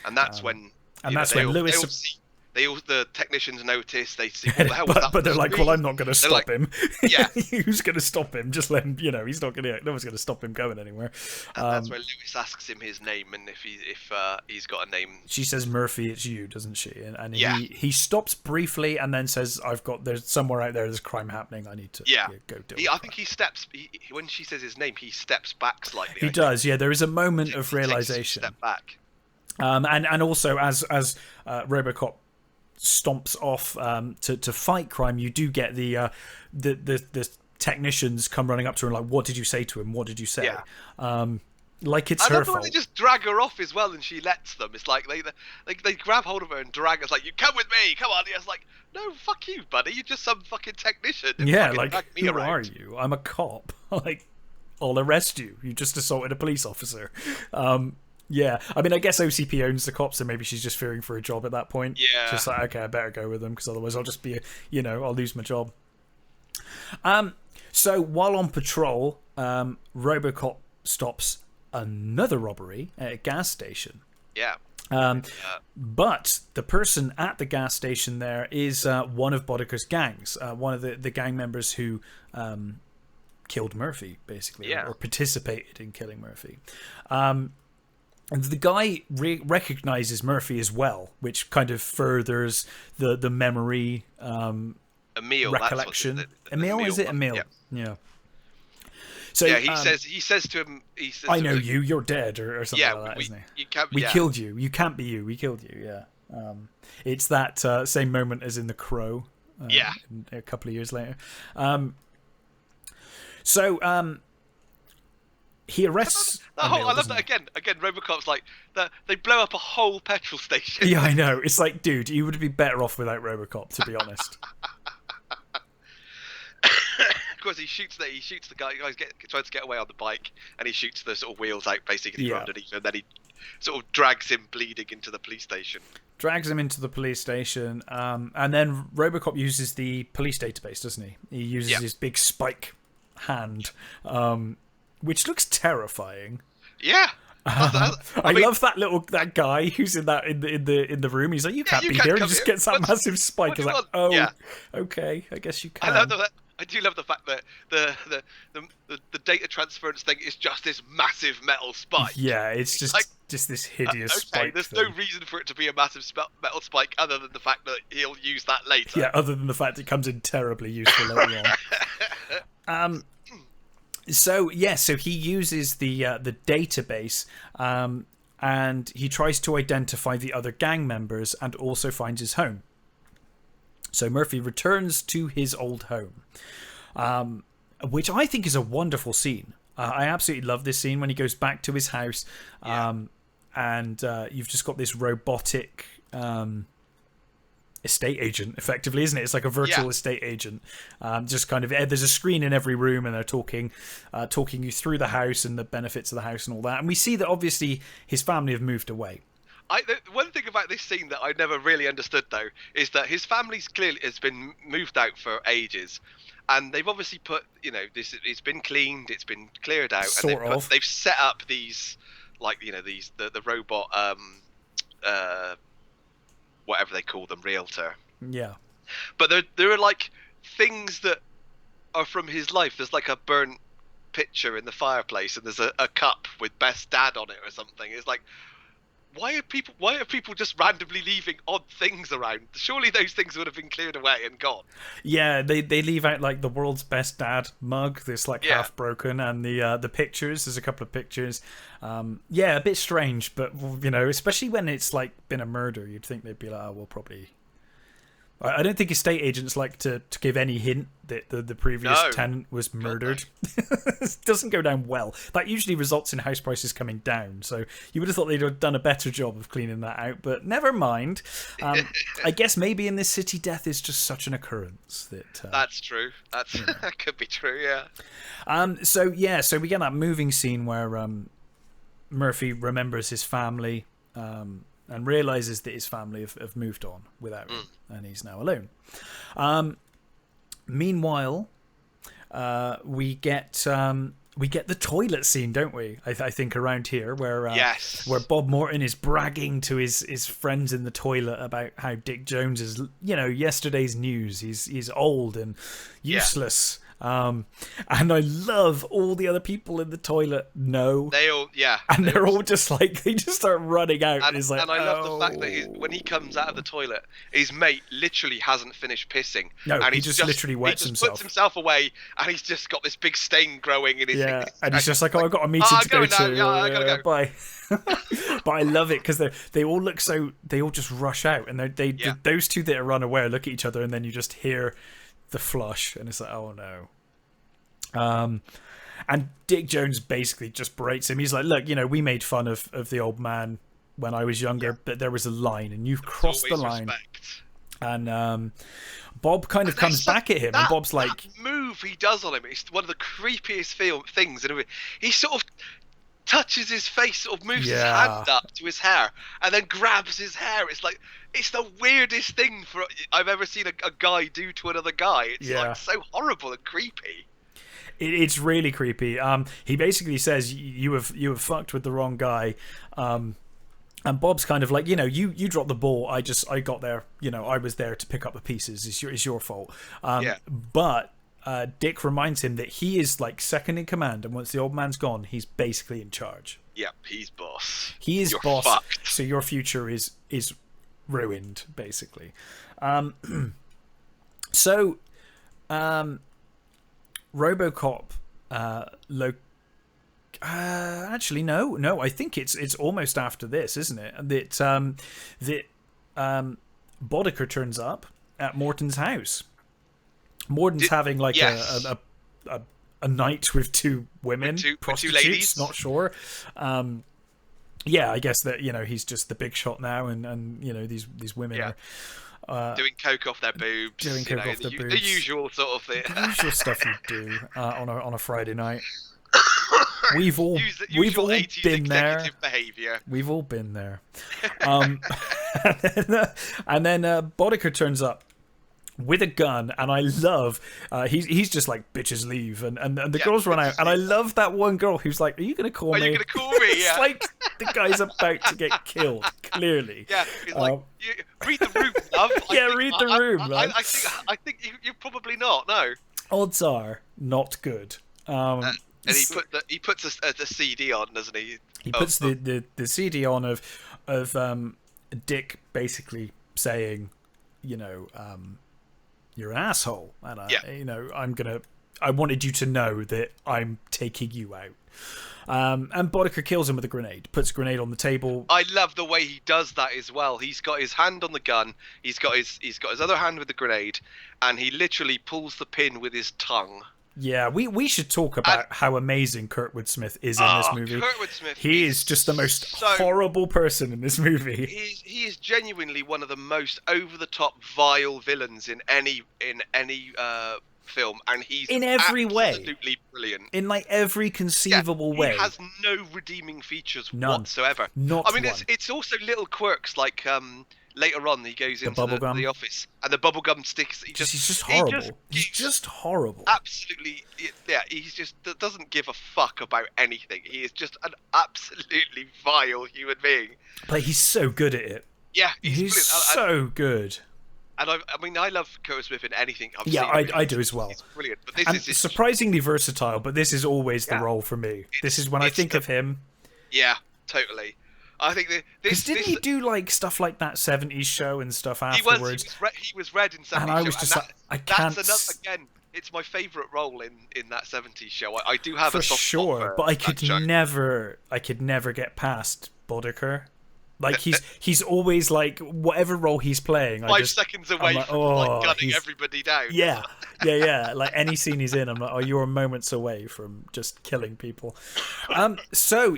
and that's when. And that's when Lewis. The technicians notice. They see what the hell was that. But they're like, well, I'm not going to stop him. Yeah, who's going to stop him? Just let him. He's not going to. No one's going to stop him going anywhere. And that's when Lewis asks him his name, and if he's got a name. She says, "Murphy, it's you," doesn't she? And he stops briefly and then says, there's somewhere out there. There's crime happening. I need to go do it. I think he steps. When she says his name, he steps back slightly. He does. Yeah, there is a moment of realization. Step back. And also as Robocop stomps off to fight crime, you do get the technicians come running up to him like, what did you say to him? What did you say? Yeah. like it's I her love the way fault. they just drag her off as well, and she lets them. It's like they grab hold of her and drag her. It's like, you come with me, come on. It's like, no, fuck you, buddy. You're just some fucking technician. Yeah, like, drag me who around. are you? I'm a cop. Like, I'll arrest you. You just assaulted a police officer. Yeah, I mean, I guess OCP owns the cops, so maybe she's just fearing for a job at that point. Yeah. Just like, okay, I better go with them, because otherwise I'll just be, I'll lose my job. So while on patrol, Robocop stops another robbery at a gas station. Yeah. But the person at the gas station there is one of Boddicker's gangs, one of the gang members who killed Murphy, basically, or participated in killing Murphy. And the guy recognizes Murphy as well, which kind of furthers the memory Emil, recollection. That's Emil, is it Emil? Yeah. So yeah, he says to him, I know you. You're dead, or something like that, isn't he? We killed you. You can't be you. We killed you. Yeah. It's that same moment as in The Crow. A couple of years later. He arrests. I love that again. Robocop's like they blow up a whole petrol station. Yeah, I know. It's like, dude, you would be better off without Robocop, to be honest. Of course, he shoots the guy. The guy tries to get away on the bike, and he shoots the sort of wheels out basically from underneath, and then he sort of drags him bleeding into the police station. Drags him into the police station, and then Robocop uses the police database, doesn't he? He uses his big spike hand, which looks terrifying. Yeah. I love that guy who's in the room. He's like, you can't be here. He just gets that massive spike. He's like, okay, I guess you can. I do love the fact that the data transference thing is just this massive metal spike. Yeah, it's just this hideous spike. There's no reason for it to be a massive metal spike other than the fact that he'll use that later. Yeah, other than the fact it comes in terribly useful later on. So he uses the database, and he tries to identify the other gang members and also finds his home. So Murphy returns to his old home, which I think is a wonderful scene. I absolutely love this scene when he goes back to his house, and you've just got this robotic estate agent, effectively, isn't it? It's like a virtual estate agent. Just kind of, there's a screen in every room, and they're talking you through the house and the benefits of the house and all that. And we see that obviously his family have moved away. One thing about this scene that I never really understood, though, is that his family's clearly has been moved out for ages, and they've obviously put, it's been cleaned, it's been cleared out, they've set up these, the robot, whatever they call them, realtor. Yeah. But there are like things that are from his life. There's like a burnt picture in the fireplace, and there's a cup with "Best Dad" on it or something. It's like, why are people just randomly leaving odd things around? Surely those things would have been cleared away and gone. Yeah, they leave out like the world's best dad mug, this like half broken, and the pictures. There's a couple of pictures. A bit strange, but especially when it's like been a murder, you'd think they'd be like, oh, we'll probably. I don't think estate agents like to give any hint that the previous tenant was murdered. It doesn't go down well. That usually results in house prices coming down. So you would have thought they'd have done a better job of cleaning that out. But never mind. I guess maybe in this city, death is just such an occurrence that. That's true. That could be true. Yeah. So we get that moving scene where Murphy remembers his family. And realizes that his family have moved on without him, and he's now alone. Meanwhile, we get the toilet scene, don't we? I think around here, where Bob Morton is bragging to his friends in the toilet about how Dick Jones is, yesterday's news. He's old and useless. And I love all the other people in the toilet know. And they're all just like, they just start running out. And it's like, and I love the fact that when he comes out of the toilet, his mate literally hasn't finished pissing. No, and he just literally wets himself. Puts himself away, and he's just got this big stain growing in his. And he's just like, I've got a meeting to go to. I gotta go. Bye. But I love it because they all look so. They all just rush out, and those two that are unaware look at each other, and then you just hear the flush, and it's like, oh no. And Dick Jones basically just berates him. He's like, look, we made fun of the old man when I was younger, but there was a line, and you've crossed the line. Respect. And Bob kind of comes back at him, and Bob's like... That move he does on him, it's one of the creepiest things. He sort of touches his face, sort of moves his hand up to his hair, and then grabs his hair. It's like, it's the weirdest thing I've ever seen a guy do to another guy. It's like so horrible and creepy. It's really creepy. He basically says, you have fucked with the wrong guy. And Bob's kind of like, you dropped the ball. I got there. I was there to pick up the pieces. It's your fault. But Dick reminds him that he is like second in command, and once the old man's gone, he's basically in charge. Yep, he's boss. He is You're boss. Fucked. So your future is ruined, basically. Robocop actually no, I think it's almost after this, isn't it? That Boddicker turns up at Morton's house. Morton's having like a night with two women, prostitutes, two ladies. Not sure. I guess that he's just the big shot now, and these women are doing coke off their boobs, the usual sort of thing. The usual stuff you do on a Friday night. We've all been there. Behavior. We've all been there. And then Boddicker turns up with a gun, and I love he's just like, bitches leave, and the girls run out, and I love that one girl who's like, are you gonna call me? Are you gonna call me? It's like the guy's about to get killed, clearly. Yeah, he's like, read the room, love. Read the room, man. I think you're probably not. No. Odds are not good. And he puts the CD on, doesn't he? He puts the CD on of Dick basically saying, you're an asshole, and I wanted you to know that I'm taking you out. And Boddicker kills him with a grenade, puts a grenade on the table. I love the way he does that as well. He's got his hand on the gun, he's got his other hand with the grenade, and he literally pulls the pin with his tongue. Yeah, we should talk about how amazing Kurtwood Smith is in this movie. Kurtwood Smith, he is just the most horrible person in this movie. He is genuinely one of the most over the top vile villains in any film, and he's in every way absolutely brilliant. In like every conceivable way. He has no redeeming features None. Whatsoever. Not one. One. It's also little quirks like later on he goes into the office and the bubblegum sticks. He's just horrible. He's just horrible. Absolutely, yeah. He's just doesn't give a fuck about anything. He is just an absolutely vile human being. But he's so good at it. Yeah, he's so good. And I love Kurtwood Smith in anything I've seen. I do as well. He's brilliant. But this is surprisingly versatile, but this is always the role for me. This is when I think of him. Yeah, totally. I think because didn't he do like stuff like that 70s show and stuff afterwards? He was Red in 70s and I was show, just like, I can't. That's again, it's my favourite role in that 70s show. I do have a soft spot for but I could never get past Boddicker. Like he's always like, whatever role he's playing, 5 seconds away from gunning everybody down. Yeah. Like any scene he's in, I'm like, you're moments away from just killing people. So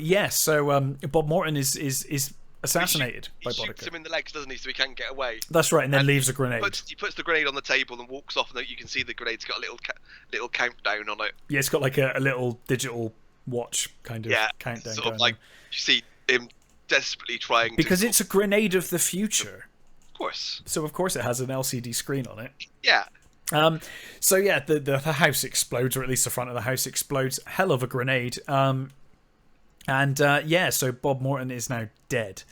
Bob Morton is assassinated by Boddicker. He shoots him in the legs, doesn't he? So he can't get away. That's right, and then leaves a grenade. He puts the grenade on the table and walks off, and you can see the grenade's got a little countdown on it. Yeah, it's got like a little digital watch kind of countdown. Sort of like you see him desperately trying because it's a grenade of the future. Of course. So of course it has an LCD screen on it. Yeah. The house explodes, or at least the front of the house explodes. Hell of a grenade. So Bob Morton is now dead.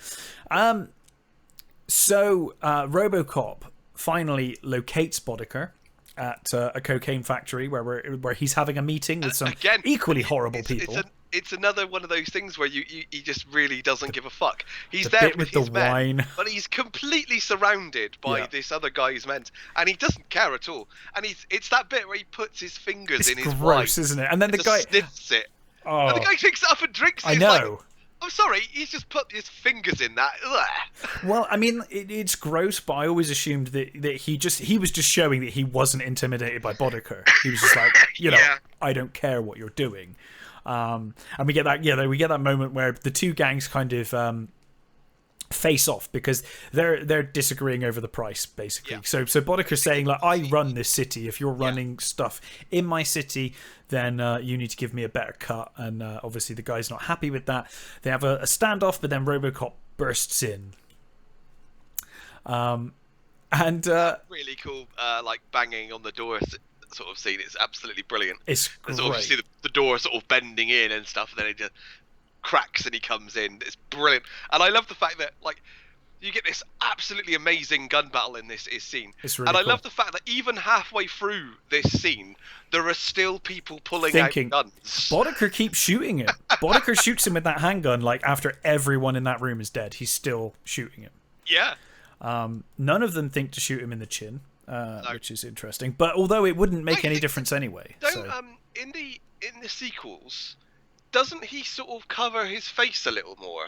Robocop finally locates Boddicker at a cocaine factory where he's having a meeting with some equally horrible people. It's another one of those things where he just really doesn't give a fuck. He's the there bit with the wine, but he's completely surrounded by this other guy's men, and he doesn't care at all. And it's that bit where he puts his fingers in his wine. Gross, isn't it? And then the guy sniffs it. Oh, and the guy picks it up and drinks it. I know. I'm sorry, he's just put his fingers in that. Ugh. Well, I mean, it's gross, but I always assumed that he was just showing that he wasn't intimidated by Boddicker. He was just like, I don't care what you're doing. And we get that moment where the two gangs kind of face off because they're disagreeing over the price, basically. So Boddicker's saying, like, I run this city. If you're running stuff in my city, then you need to give me a better cut. And obviously the guy's not happy with that. They have a standoff, but then Robocop bursts in. And really cool, like banging on the door sort of scene. It's absolutely brilliant. It's great. There's obviously the door sort of bending in and stuff, and then it just cracks and he comes in. It's brilliant, and I love the fact that like you get this absolutely amazing gun battle in this scene. It's really and I cool. love the fact that even halfway through this scene, there are still people pulling out guns. Boddicker keeps shooting him. Boddicker shoots him with that handgun. Like after everyone in that room is dead, he's still shooting him. Yeah. None of them think to shoot him in the chin, which is interesting. But although it wouldn't make any difference anyway. In the sequels, doesn't he sort of cover his face a little more?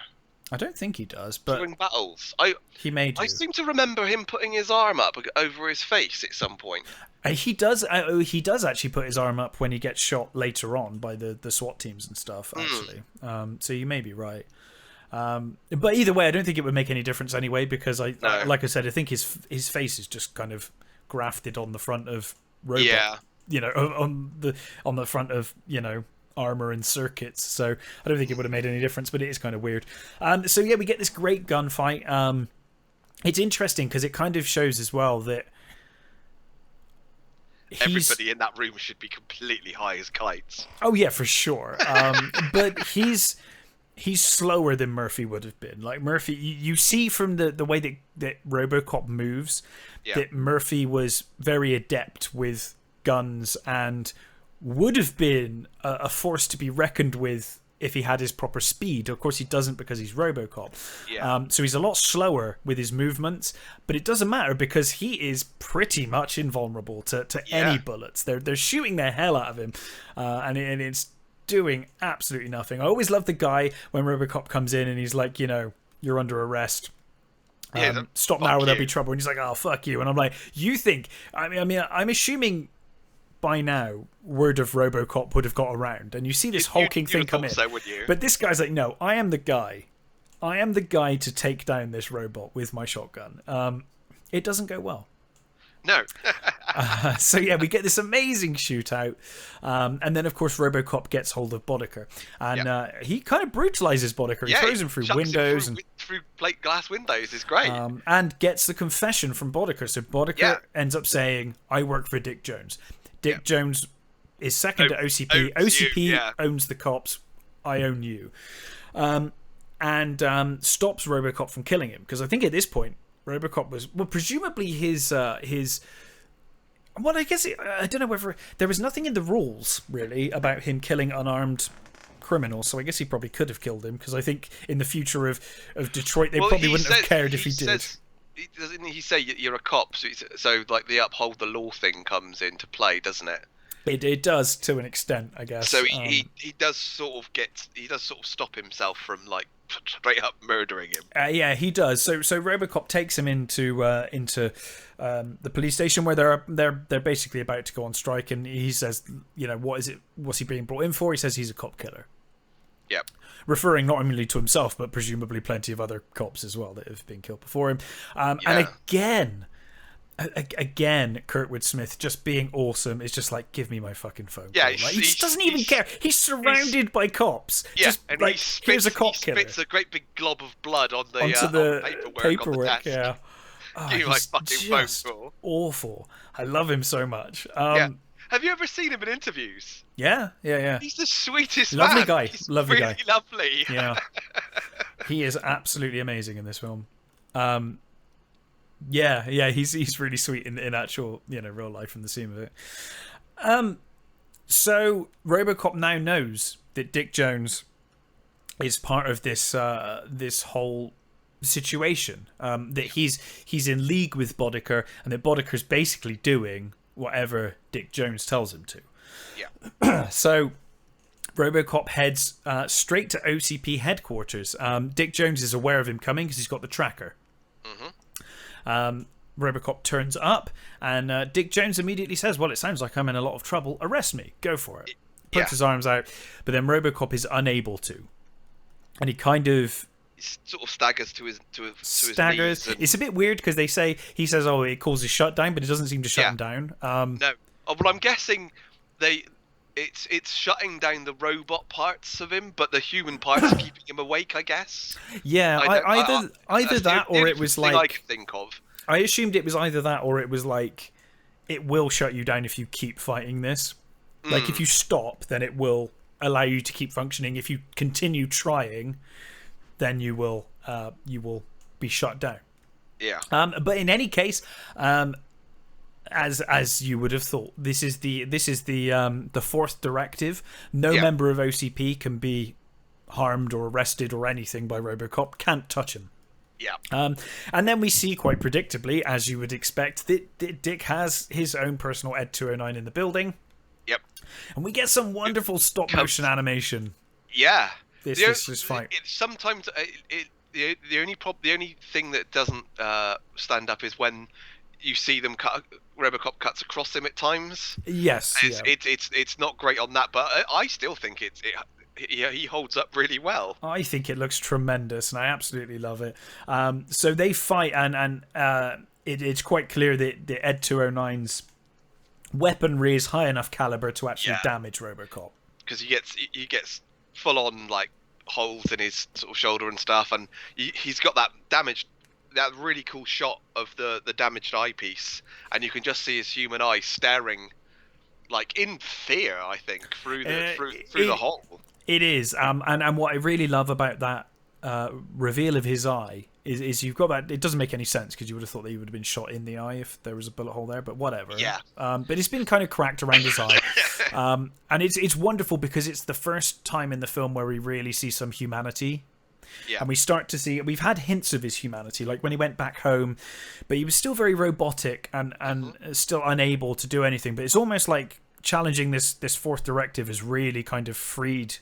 I don't think he does, but during battles, he may do. I seem to remember him putting his arm up over his face at some point. He does. He does actually put his arm up when he gets shot later on by the SWAT teams and stuff. Actually, so you may be right. But either way, I don't think it would make any difference anyway because like I said, I think his face is just kind of grafted on the front of robot. Yeah. On the front of armor and circuits. So I don't think it would have made any difference, but it is kind of weird. So yeah, we get this great gunfight. It's interesting because it kind of shows as well that everybody in that room should be completely high as kites. Oh yeah, for sure. But he's slower than Murphy would have been. Like Murphy, you see from the way that Robocop moves that Murphy was very adept with guns and would have been a force to be reckoned with if he had his proper speed. Of course, he doesn't because he's Robocop. Yeah. So he's a lot slower with his movements, but it doesn't matter because he is pretty much invulnerable to any bullets. They're shooting the hell out of him, and it's doing absolutely nothing. I always love the guy when Robocop comes in and he's like, you're under arrest. Stop now or there'll be trouble. And he's like, oh, fuck you. And I'm like, you think... I mean, I'm assuming by now word of Robocop would have got around. And you see this hulking thing come in. So, would you? But this guy's like, no, I am the guy. I am the guy to take down this robot with my shotgun. It doesn't go well. No. So yeah, we get this amazing shootout, and then of course Robocop gets hold of Boddicker, and he kind of brutalizes Boddicker. He throws him through windows through plate glass windows. It's great, and gets the confession from Boddicker. So Boddicker ends up saying, "I work for Dick Jones. Dick Jones is second to OCP. OCP owns the cops. I own you," and stops Robocop from killing him because I think at this point Robocop was presumably his. Well, I guess I don't know whether there was nothing in the rules really about him killing unarmed criminals, so I guess he probably could have killed him because I think in the future of Detroit they probably wouldn't have cared if he did. Doesn't he say you're a cop? So like the uphold the law thing comes into play, doesn't it? It does to an extent, I guess. So he does sort of stop himself from like straight up murdering him. Yeah, he does. So Robocop takes him into the police station where they're basically about to go on strike, and he says, what is it? What's he being brought in for? He says he's a cop killer. Yep. Referring not only to himself but presumably plenty of other cops as well that have been killed before him. And again, Kurtwood Smith just being awesome is just like, give me my fucking phone. Yeah, he just doesn't even care. He's surrounded by cops. Yeah, just and like, here's a cop killer. He spits a great big glob of blood onto the paperwork. On the desk. Yeah. Give me my fucking phone. Awful. I love him so much. Have you ever seen him in interviews? Yeah. He's the sweetest lovely man. guy. He's lovely really guy. Lovely. Yeah. He is absolutely amazing in this film. He's really sweet in actual, real life in the scene of it. So Robocop now knows that Dick Jones is part of this whole situation. That he's in league with Boddicker, and that Boddicker's basically doing whatever Dick Jones tells him to. Yeah. So Robocop heads straight to OCP headquarters. Dick Jones is aware of him coming because he's got the tracker. Robocop turns up, and Dick Jones immediately says, well, it sounds like I'm in a lot of trouble. Arrest me. Go for it. Puts his arms out, but then Robocop is unable to. And he kind of... He sort of staggers to his knees. It's a bit weird because he says, oh, it causes shutdown, but it doesn't seem to shut him down. No. Oh, well, I'm guessing it's shutting down the robot parts of him, but the human parts are keeping him awake, I guess. Yeah, either that or it was like... I can think of. I assumed it was either that or it was like, it will shut you down if you keep fighting this. Like, if you stop, then it will allow you to keep functioning. If you continue trying, then you will be shut down. Yeah. But in any case, as you would have thought, this is the fourth directive. No member of OCP can be harmed or arrested or anything by Robocop. Can't touch him. Yeah. And then we see, quite predictably, as you would expect, that Dick has his own personal Ed 209 in the building. Yep. And we get some wonderful stop motion animation. Yeah. This fight. Sometimes the only thing that doesn't stand up is when you see them Robocop cuts across him at times. Yes. It's not great on that, but I still think he holds up really well. I think it looks tremendous, and I absolutely love it. So they fight, and it's quite clear that the Ed 209's weaponry is high enough caliber to actually damage Robocop. Because he gets full on like holes in his sort of shoulder and stuff, and he's got that really cool shot of the damaged eyepiece, and you can just see his human eye staring like in fear, I think, through the hole. It is, and what I really love about that reveal of his eye is you've got that. It doesn't make any sense because you would have thought that he would have been shot in the eye if there was a bullet hole there, but whatever. Yeah. But it's been kind of cracked around his eye, and it's wonderful because it's the first time in the film where we really see some humanity. Yeah. And we start to see, we've had hints of his humanity, like when he went back home, but he was still very robotic and still unable to do anything. But it's almost like challenging this fourth directive has really kind of freed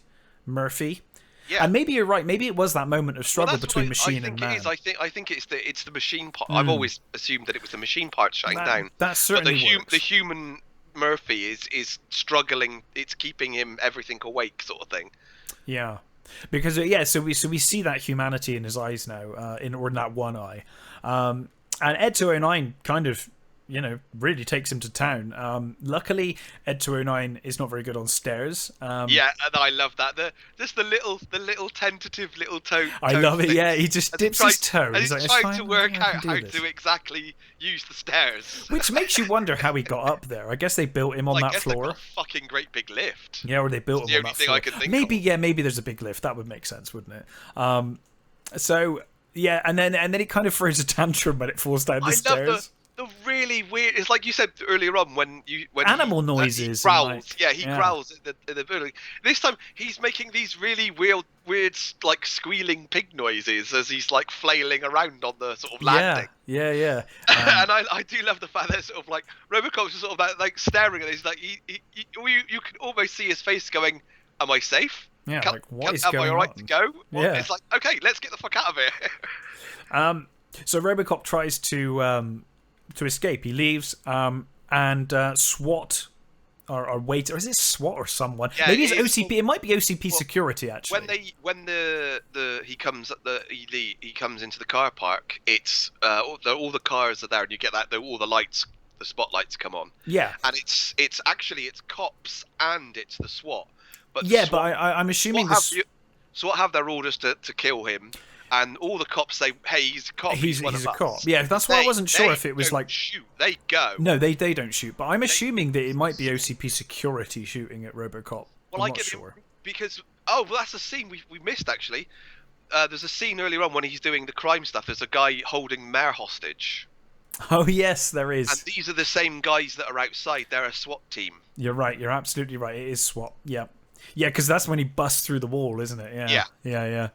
Murphy. Yeah. And maybe you're right. Maybe it was that moment of struggle between machine and man. I think it's the machine part. I've always assumed that it was the machine part shutting down. That certainly works. The human Murphy is struggling. It's keeping him everything awake, sort of thing. Yeah, because so we see that humanity in his eyes now, in that one eye, and Ed 209 kind of, really takes him to town. Luckily, Ed 209 is not very good on stairs. Yeah, and I love that. The little tentative little toe. I love it. Yeah, he just dips his toe. And he's trying to work out how to exactly use the stairs. Which makes you wonder how he got up there. I guess they built him on that floor. Got a fucking great big lift. Yeah, or they built him on that floor. I can think maybe there's a big lift. That would make sense, wouldn't it? So yeah, and then he kind of throws a tantrum when it falls down the stairs. The really weird. It's like you said earlier on when animal noises. He growls. He growls in the building. This time he's making these really weird like squealing pig noises as he's like flailing around on the sort of landing. Yeah. And I do love the fact that sort of like Robocop's just sort of like staring at it. He's like you can almost see his face going, "Am I safe? Yeah, what is going on? Am I alright to go?" Yeah. It's like, okay, let's get the fuck out of here. So Robocop tries to escape. He leaves, and SWAT or wait, or is it SWAT or someone? Yeah, maybe it's OCP. It might be OCP security actually. When he comes into the car park, it's all the cars are there, and you get that all the spotlights come on. Yeah, and it's cops and it's the SWAT. But but I'm assuming SWAT have their orders to kill him. And all the cops say, "Hey, he's a cop. He's a cop." Yeah, that's why I wasn't sure if it was like shoot. They go. No, they don't shoot. But I'm assuming that it might be OCP security shooting at Robocop. Well, I'm not sure because that's a scene we missed actually. There's a scene earlier on when he's doing the crime stuff. There's a guy holding Mare hostage. Oh yes, there is. And these are the same guys that are outside. They're a SWAT team. You're right. You're absolutely right. It is SWAT. Yeah, because that's when he busts through the wall, isn't it? Yeah.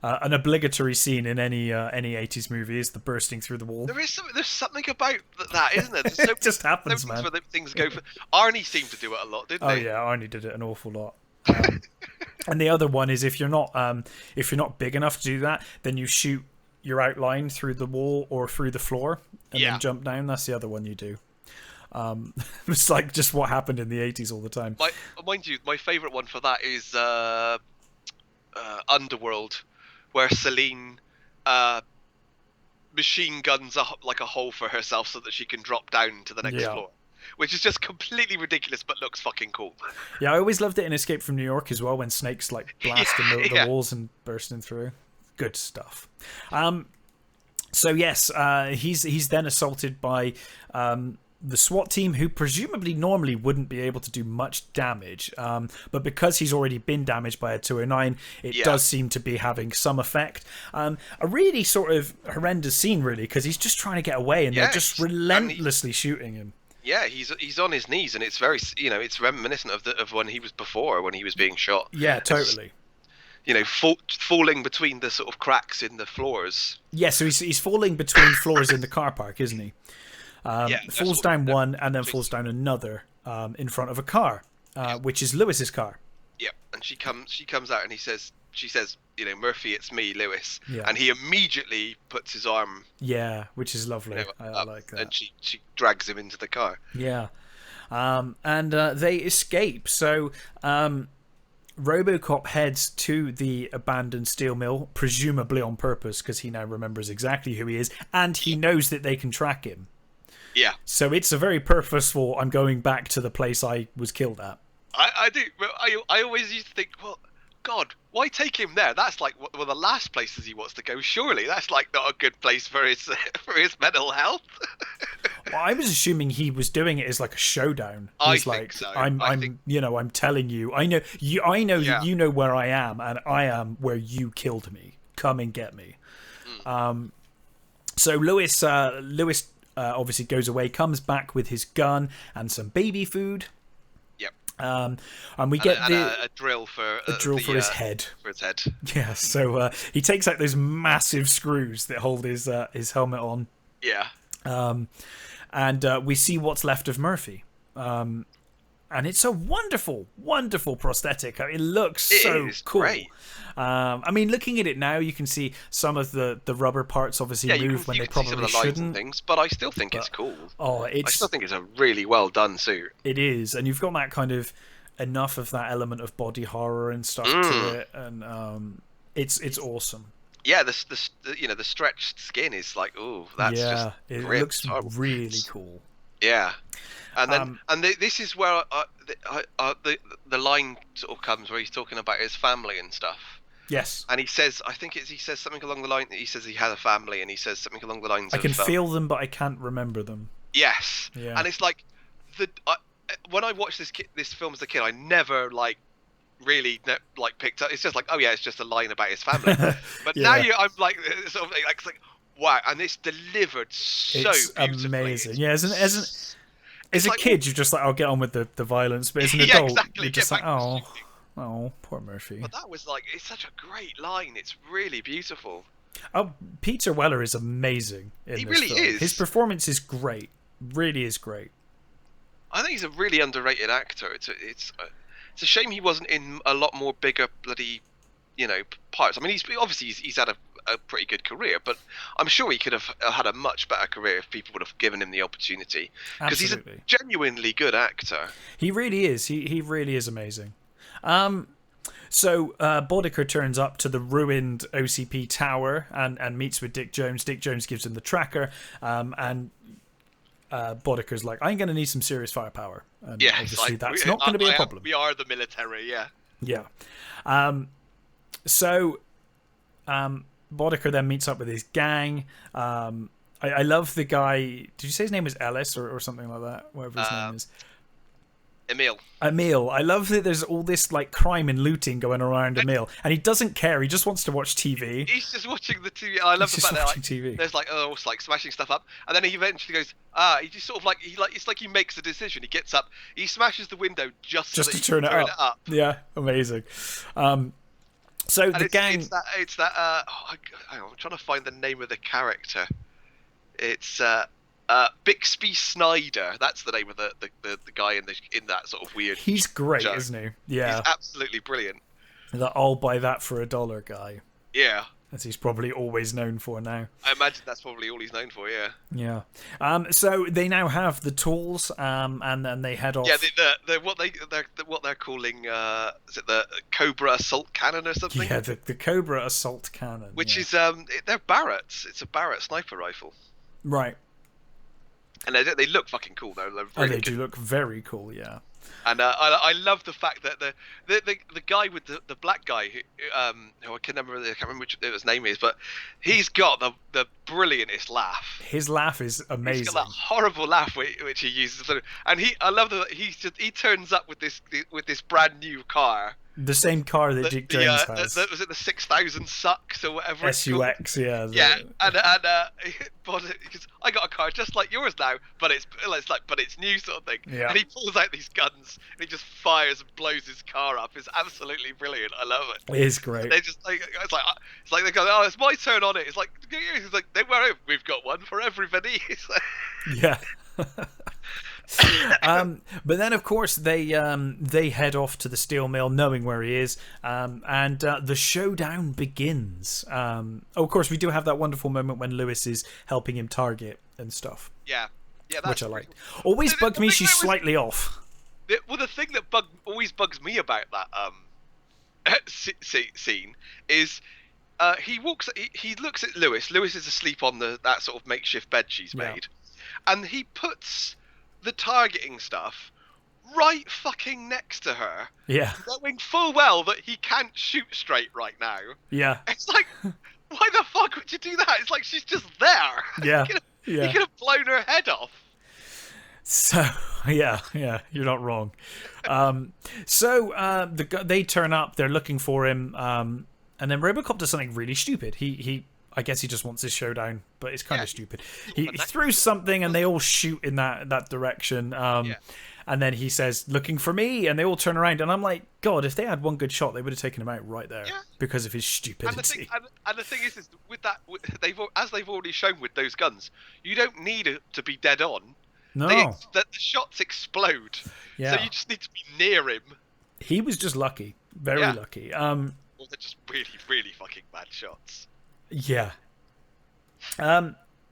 An obligatory scene in any 80s movie is the bursting through the wall. There's something about that, isn't there? It just happens, man. Where things go for... Arnie seemed to do it a lot, didn't he? Oh yeah, Arnie did it an awful lot. And the other one is if you're not big enough to do that, then you shoot your outline through the wall or through the floor and then jump down. That's the other one you do. It's like just what happened in the 80s all the time. Mind you, my favourite one for that is Underworld, where Celine machine guns a hole for herself so that she can drop down to the next floor. Which is just completely ridiculous, but looks fucking cool. Yeah, I always loved it in Escape from New York as well, when Snake's like blasting the walls and bursting through. Good stuff. So yes, he's then assaulted by the SWAT team, who presumably normally wouldn't be able to do much damage, but because he's already been damaged by a 209, it does seem to be having some effect. A really sort of horrendous scene, really, because he's just trying to get away, and they're just relentlessly shooting him. Yeah, he's on his knees, and it's very, it's reminiscent of when he was before, when he was being shot. Yeah, totally. Falling between the sort of cracks in the floors. Yeah, so he's falling between floors in the car park, isn't he? Falls down one and then falls down another in front of a car, which is Lewis's car. Yeah, and she comes out and she says, Murphy, it's me, Lewis. Yeah. And he immediately puts his arm. Yeah, which is lovely. I like that. And she drags him into the car. Yeah, and they escape. So Robocop heads to the abandoned steel mill, presumably on purpose, because he now remembers exactly who he is, and he knows that they can track him. Yeah. So it's a very purposeful, I'm going back to the place I was killed at. I do. I always used to think, well, God, why take him there? That's like one of the last places he wants to go. Surely that's like not a good place for his mental health. Well, I was assuming he was doing it as like a showdown. I think so. I'm telling you. I know that you know where I am, and I am where you killed me. Come and get me. So Lewis obviously goes away, comes back with his gun and some baby food. Yep. And we get a drill for his head. For his head. Yeah. So he takes out those massive screws that hold his helmet on. Yeah. And we see what's left of Murphy. And it's a wonderful, wonderful prosthetic. It looks so cool. Great. I mean, looking at it now, you can see some of the rubber parts obviously move when they probably some of the lines shouldn't. And things, but I still think it's cool. I still think it's a really well done suit. It is, and you've got that kind of enough of that element of body horror and stuff to it, and it's awesome. Yeah, the stretched skin is like, that's it looks really cool. Yeah. And then this is where the line sort of comes where he's talking about his family and stuff. Yes. And he says something along the line that he says he had a family, and he says something along the lines I can feel them, but I can't remember them. Yes. Yeah. And it's like when I watched this film as a kid, I never really picked up. It's just like, oh yeah, it's just a line about his family. But now I'm like sort of like it's like wow, and it's delivered so beautifully. Amazing. Yeah, as a kid, you're just like, I'll get on with the violence, but as an adult, you're just like, oh, poor Murphy. But that was it's such a great line. It's really beautiful. Oh, Peter Weller is amazing in this really film. is. His performance is great. Really is great. I think he's a really underrated actor. It's a shame he wasn't in a lot more bigger bloody, parts. I mean, he's had a pretty good career, but I'm sure he could have had a much better career if people would have given him the opportunity. Because he's a genuinely good actor. He really is. He really is amazing. So Boddicker turns up to the ruined OCP tower and meets with Dick Jones. Dick Jones gives him the tracker, and Boddicker's like, I'm going to need some serious firepower. And obviously that's not going to be a problem. We are the military, yeah. Yeah. So Boddicker then meets up with his gang. I love the guy. Did you say his name was Ellis or something like that? Whatever his name is. Emil. I love that there's all this crime and looting going around Emil, and he doesn't care. He just wants to watch TV. He's just watching the TV. I love the fact that there's smashing stuff up, and then he eventually goes. He just sort of it's like he makes a decision. He gets up, he smashes the window just so to turn it up. Yeah, amazing. So and the gang. I'm trying to find the name of the character. It's Bixby Snyder. That's the name of the guy in that sort of weird. He's great, show. Isn't he? Yeah, he's absolutely brilliant. The "I'll buy that for $1" guy. Yeah, as he's probably always known for now. I imagine that's probably all he's known for. Yeah. Yeah. So they now have the tools, and then they head off. Yeah, what they're calling is it the Cobra assault cannon or something? Yeah, the Cobra assault cannon. Which is they're Barretts. It's a Barrett sniper rifle. Right. And they look fucking cool though. They do look very cool, yeah. And I love the fact that the guy with the black guy who I can't remember which his name is, but he's got the brilliantest laugh. His laugh is amazing. He's got that horrible laugh which he uses, and I love that he turns up with this brand new car. The same car that Dick Jones has. Was it the 6000 Sucks or whatever? SUX, yeah. And because I got a car just like yours now, but it's new sort of thing. Yeah. And he pulls out these guns and he just fires and blows his car up. It's absolutely brilliant. I love it. It is great. They just it's like they go, oh, it's my turn on it. It's like don't worry, we've got one for everybody. Yeah. But then, of course, they head off to the steel mill, knowing where he is, and the showdown begins. Of course, we do have that wonderful moment when Lewis is helping him target and stuff. Yeah, that's which I liked. Always bugged me. She's slightly off. Well, the thing that always bugs me about that scene is. He looks at Lewis. Lewis is asleep on that sort of makeshift bed she's made, and he puts the targeting stuff right fucking next to her. Yeah. Knowing full well that he can't shoot straight right now. Yeah. It's like, why the fuck would you do that? It's like she's just there. Yeah. He could have blown her head off. So yeah, you're not wrong. They turn up. They're looking for him. And then Robocop does something really stupid. I guess he just wants his showdown, but it's kind of stupid. He throws something and they all shoot in that direction. And then he says, "Looking for me," and they all turn around. And I'm like, God, if they had one good shot, they would have taken him out right there because of his stupidity. And the thing is with that, they've already shown with those guns, you don't need it to be dead on. No, the shots explode. Yeah. So you just need to be near him. He was just lucky, very lucky. Well, they're just really, really fucking bad shots. Yeah.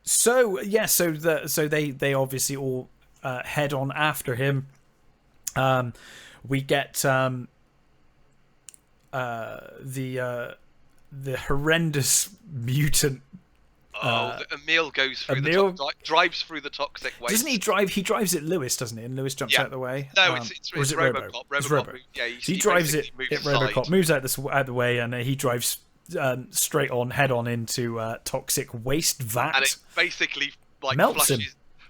So they obviously all head on after him. We get the horrendous mutant. Emil goes through drives through the toxic waste. Doesn't he drive? He drives it Lewis, doesn't he? And Lewis jumps out the way. No, it's Robocop. It's Robo. He drives it. Robocop moves out the way, and he drives straight on, head on into toxic waste vat. And it basically melts him.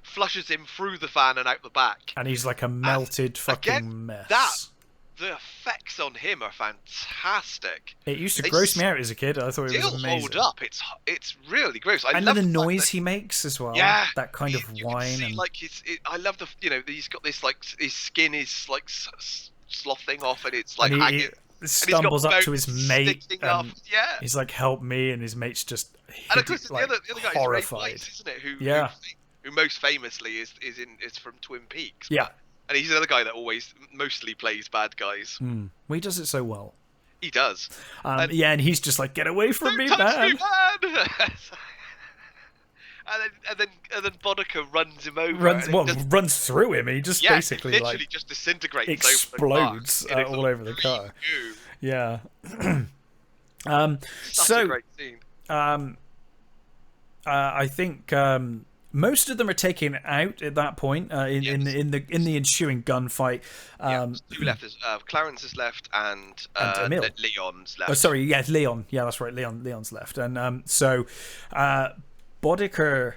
Flushes him through the fan and out the back. And he's like a melted fucking mess. The effects on him are fantastic. It used to gross me out as a kid. I thought it was amazing. Hold up. It's really gross. I love the noise he makes as well. Yeah, that kind of whine. And I love he's got this his skin is sloughing off, and it's like hanging. He stumbles up to his mate. And he's like, "Help me!" And his mate's just and of course the other guy horrified, is Ray Blight, isn't it? Who most famously is from Twin Peaks. Yeah. And he's another guy that mostly plays bad guys. Well, he does it so well. He does. And he's just like, "Get away from me, man!" and then Boddicker runs him over. Runs through him. He just basically literally just disintegrates, explodes all over the car. Yeah. Such a great scene. I think most of them are taken out at that point in the ensuing gunfight. Two left. Clarence is left, and Leon's left. Oh, sorry, Leon. Yeah, that's right. Leon's left, and so Boddicker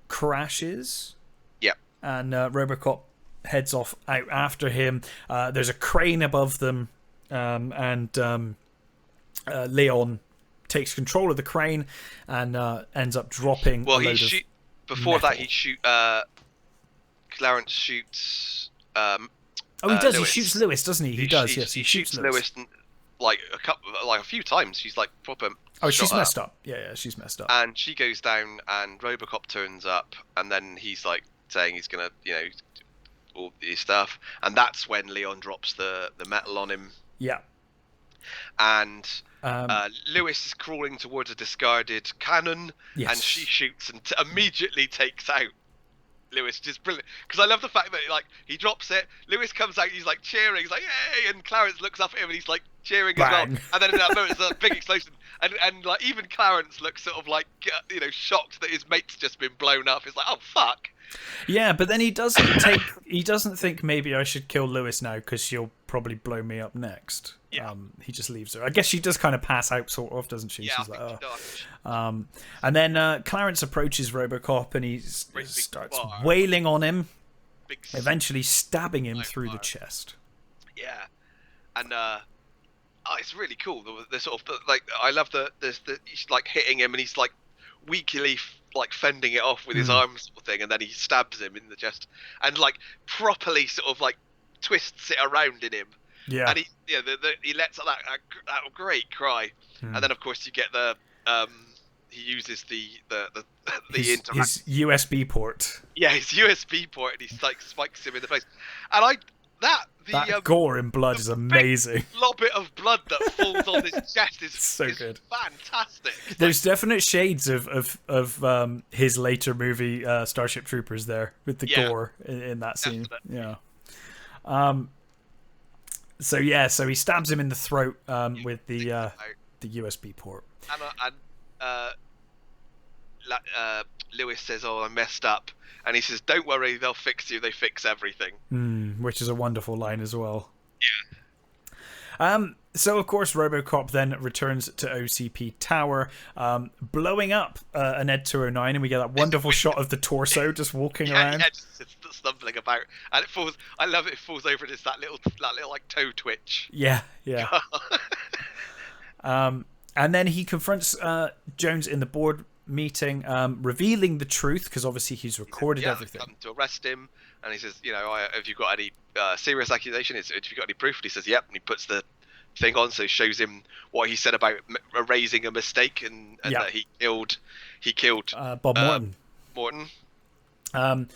crashes. Yep. And Robocop heads off out after him. There's a crane above them, and Leon takes control of the crane and ends up dropping. Well, before that, Clarence shoots. He does. Lewis. He shoots Lewis, doesn't he? He does. Yes, he shoots Lewis. like a few times. She's like proper. Oh, she's messed up. Yeah, she's messed up. And she goes down, and Robocop turns up, and then he's like saying he's gonna, all this stuff, and that's when Leon drops the metal on him. Yeah. And Lewis is crawling towards a discarded cannon, yes. and she shoots and immediately takes out Lewis. Just brilliant, because I love the fact that like he drops it, Lewis comes out, he's like cheering, he's like yay, and Clarence looks up at him and he's like cheering as well. And then in that moment, there's a big explosion, and like even Clarence looks sort of like shocked that his mate's just been blown up. It's like, oh fuck. Yeah, but then he doesn't think maybe I should kill Lewis now because she'll probably blow me up next. Yeah. He just leaves her. I guess she does kind of pass out, sort of, doesn't she? Yeah, she's I think she does. And then Clarence approaches Robocop and he starts wailing on him, eventually stabbing him through the chest. Yeah, and it's really cool. The sort of like I love the he's like hitting him and he's like weakly like fending it off with his arms sort of thing, and then he stabs him in the chest and like properly sort of like twists it around in him. Yeah, and he lets out that great cry, and then of course you get the he uses the his USB port. Yeah, his USB port, and he like spikes him in the face, and that gore and blood is amazing. Big lobbit of blood that falls on his chest is so good, fantastic. There's definite shades of his later movie Starship Troopers there with the gore in that scene. Definitely. Yeah. So he stabs him in the throat with the USB port. And Lewis says, "Oh, I messed up," and he says, "Don't worry, they'll fix you. They fix everything." Which is a wonderful line as well. Yeah. So of course Robocop then returns to OCP Tower, blowing up an Ed 209, and we get that wonderful shot of the torso just walking around. Yeah, just stumbling about, and it falls. I love it. It falls over just that little like toe twitch. Yeah. And then he confronts Jones in the board meeting, revealing the truth because obviously he's recorded everything. Come to arrest him, and he says, have you got any serious accusation? Have you got any proof? And he says, yep. And he puts the thing on, so he shows him what he said about erasing a mistake and that he killed Bob Morton. So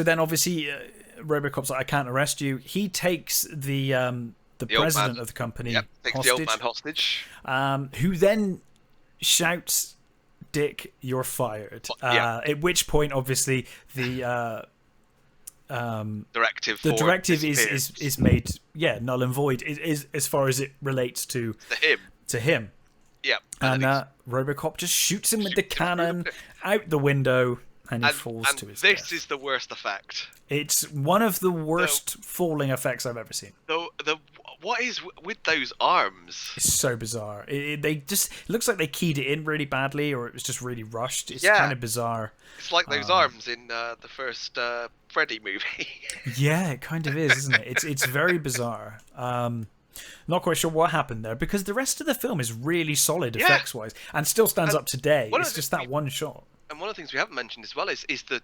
then obviously Robocop's like, I can't arrest you. He takes the president of the company takes the old man hostage, who then shouts, "Dick, you're fired." At which point, obviously, the directive is made null and void. Is as far as it relates to him. Yeah, and Robocop just shoots him with the cannon out the window, and he falls to his death. This is the worst effect. It's one of the worst falling effects I've ever seen. What is with those arms? It's so bizarre. They just it looks like they keyed it in really badly, or it was just really rushed. It's kind of bizarre. It's like those arms in the first Freddy movie. Yeah, it kind of is, isn't it? It's very bizarre. Not quite sure what happened there, because the rest of the film is really solid effects-wise and still stands up today. It's just that one shot. And one of the things we haven't mentioned as well is the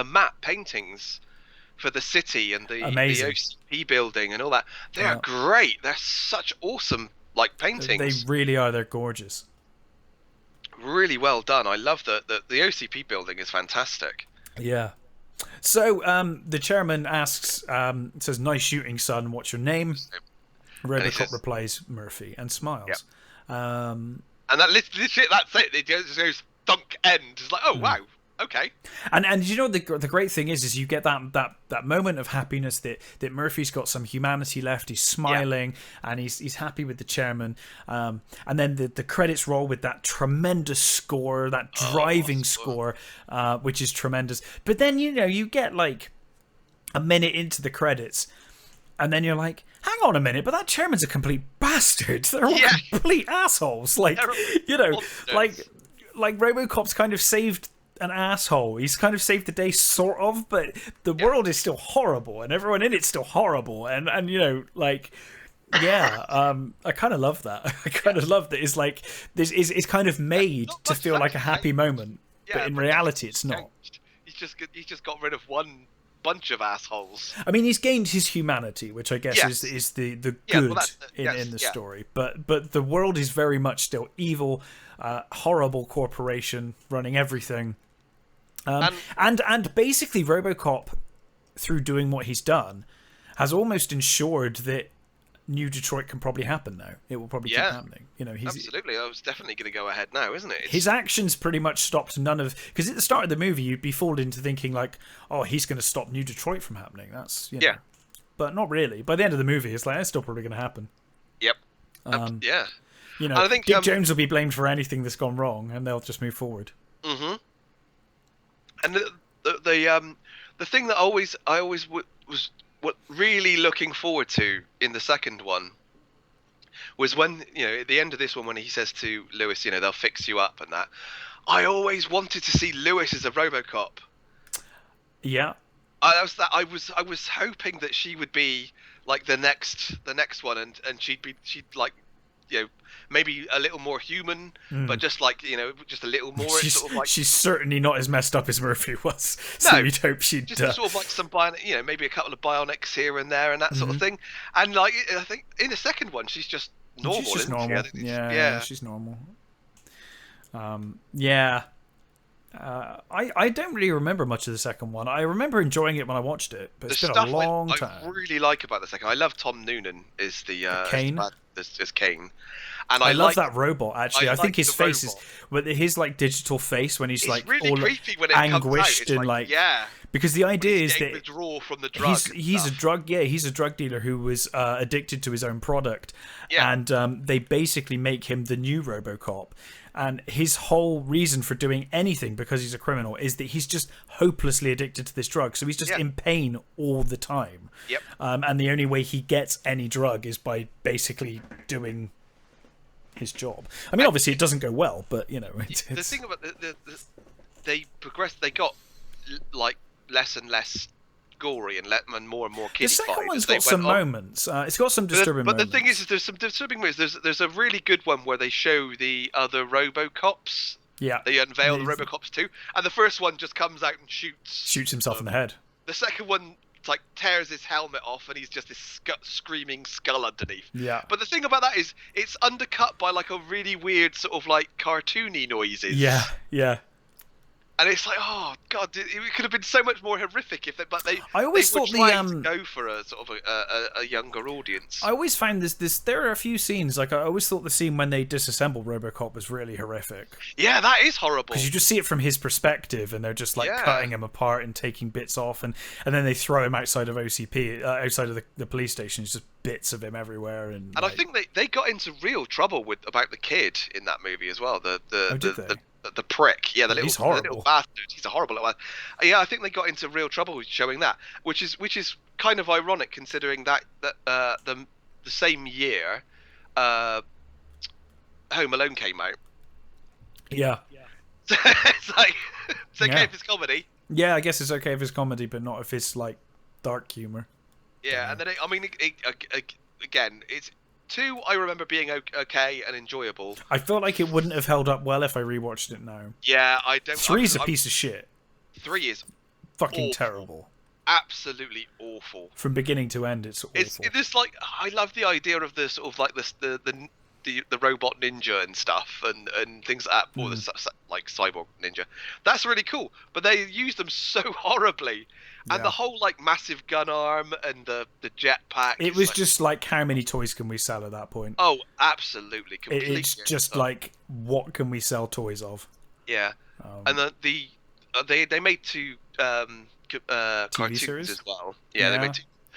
matte paintings for the city and the OCP building and all that. They are great. They're such awesome paintings. They really are. They're gorgeous. Really well done. I love the OCP building is fantastic. Yeah. So the chairman asks, says, "Nice shooting, son. What's your name?" Robocop replies, "Murphy," and smiles. Yep. And that literally that's it. It just goes thunk end. It's like, oh wow. Okay. And the great thing is you get that moment of happiness that Murphy's got some humanity left. He's smiling and he's happy with the chairman. And then the credits roll with that tremendous score, that driving score, which is tremendous. But then you get like a minute into the credits, and then you're like, hang on a minute, but that chairman's a complete bastard. They're all complete assholes. Like Robocop's kind of saved an asshole. He's kind of saved the day, sort of, but the world is still horrible, and everyone in it's still horrible, and I kind of love that. I kind of love that. It's like this is kind of made to feel like a happy moment, but in reality, it's not. He's just got rid of one bunch of assholes. I mean, he's gained his humanity, which I guess is the good in the story. But the world is very much still evil, horrible corporation running everything. And basically Robocop, through doing what he's done, has almost ensured that New Detroit can probably happen now. It will probably keep happening. You know, absolutely. I was definitely going to go ahead now, isn't it? His actions pretty much stopped none of... Because at the start of the movie, you'd be fooled into thinking, like, oh, he's going to stop New Detroit from happening. That's, you know. But not really. By the end of the movie, it's like, it's still probably going to happen. Yep. You know, I think, Dick Jones will be blamed for anything that's gone wrong, and they'll just move forward. Mm-hmm. And the thing that I always was really looking forward to in the second one was when, you know, at the end of this one, when he says to Lewis, you know, they'll fix you up and that. I always wanted to see Lewis as a Robocop. Yeah. I was hoping that she would be like the next one, and she'd like, you know, maybe a little more human, but just like, you know, just a little more. Sort of like, she's certainly not as messed up as Murphy was. So you'd hope she'd just sort of like some you know, maybe a couple of bionics here and there and that sort of thing. And like, I think in the second one, she's just normal. She's just normal. She's normal. I don't really remember much of the second one. I remember enjoying it when I watched it, but it's been a long time. I really like about the second. I love Tom Noonan as the Kane. As Kane. And I love that robot. Actually, I think his face is, with his like digital face when he's like really all creepy when it anguished comes out. and like because the idea is that withdraw from the drug he's a drug dealer who was addicted to his own product, and they basically make him the new Robocop. And his whole reason for doing anything, because he's a criminal, is that he's just hopelessly addicted to this drug. So he's just in pain all the time. Yep. And the only way he gets any drug is by basically doing his job. I mean, obviously it doesn't go well, but, you know. The thing about they progressed, they got like less and less gory and more kiddified. The second one's got some moments. It's got some disturbing moments. But the thing is there's some disturbing moments. There's a really good one where they show the other Robocops. Yeah. They unveil the Robocops too. And the first one just comes out and shoots himself in the head. The second one like tears his helmet off and he's just this screaming skull underneath. Yeah. But the thing about that is it's undercut by like a really weird sort of like cartoony noises. Yeah, yeah. And it's like, oh god, it could have been so much more horrific if they. I always thought to go for a sort of a younger audience. I always find this. There are a few scenes like I always thought the scene when they disassemble Robocop was really horrific. Yeah, that is horrible. Because you just see it from his perspective, and they're just like cutting him apart and taking bits off, and then they throw him outside of OCP, outside of the police station. It's just bits of him everywhere, and like, I think they got into real trouble about the kid in that movie as well. The prick, the little bastard. He's a horrible little. Yeah, I think they got into real trouble showing that, which is kind of ironic considering that the same year, Home Alone came out. Yeah. It's like it's okay if it's comedy. Yeah, I guess it's okay if it's comedy, but not if it's like dark humor. Yeah, and then again, it's. 2, I remember being okay and enjoyable. I felt like it wouldn't have held up well if I rewatched it now. Yeah, I don't. 3's a piece of shit. 3 is fucking awful. Terrible. Absolutely awful. From beginning to end, it's awful. It's like I love the idea of the sort of like the robot ninja and stuff and things like that, or like cyborg ninja. That's really cool, but they use them so horribly. And the whole like massive gun arm and the jetpack. It was just like how many toys can we sell at that point? Oh, absolutely, completely. It's just like what can we sell toys of? Yeah, and they made 2 cartoons series? as well. Yeah,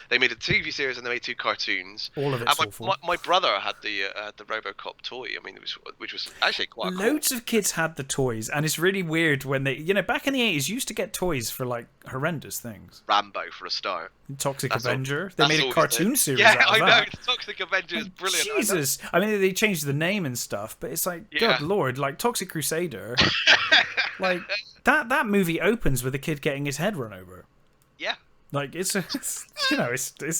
they made a TV series and they made 2 cartoons. All of it's awful. My brother had the Robocop toy. I mean, which was actually quite Loads of kids had the toys, and it's really weird when they, back in the 80s, you used to get toys for like horrendous things. Rambo for a start. Toxic Avenger. They made a cartoon series. Yeah, out of I that. know. Toxic Avenger is brilliant. Jesus, I mean they changed the name and stuff, but it's like, good lord, like Toxic Crusader. Like that movie opens with a kid getting his head run over. Yeah. Like it's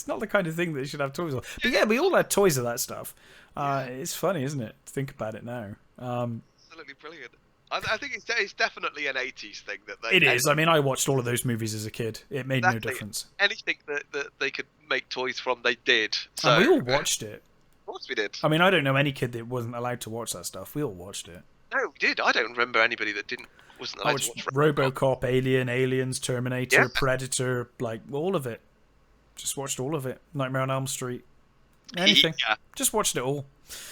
not the kind of thing that you should have toys of. But yeah, we all had toys of that stuff. It's funny, isn't it? To think about it now. Absolutely brilliant. I think it's definitely an 80s thing that they. It is. I mean, I watched all of those movies as a kid. It made no difference. Anything that they could make toys from, they did. So and we all watched it. Of course we did. I mean, I don't know any kid that wasn't allowed to watch that stuff. We all watched it. No, we did. I don't remember anybody that wasn't allowed to watch Robocop, Alien, Aliens, Terminator, Predator, like all of it. Just watched all of it. Nightmare on Elm Street. Anything. Just watched it all.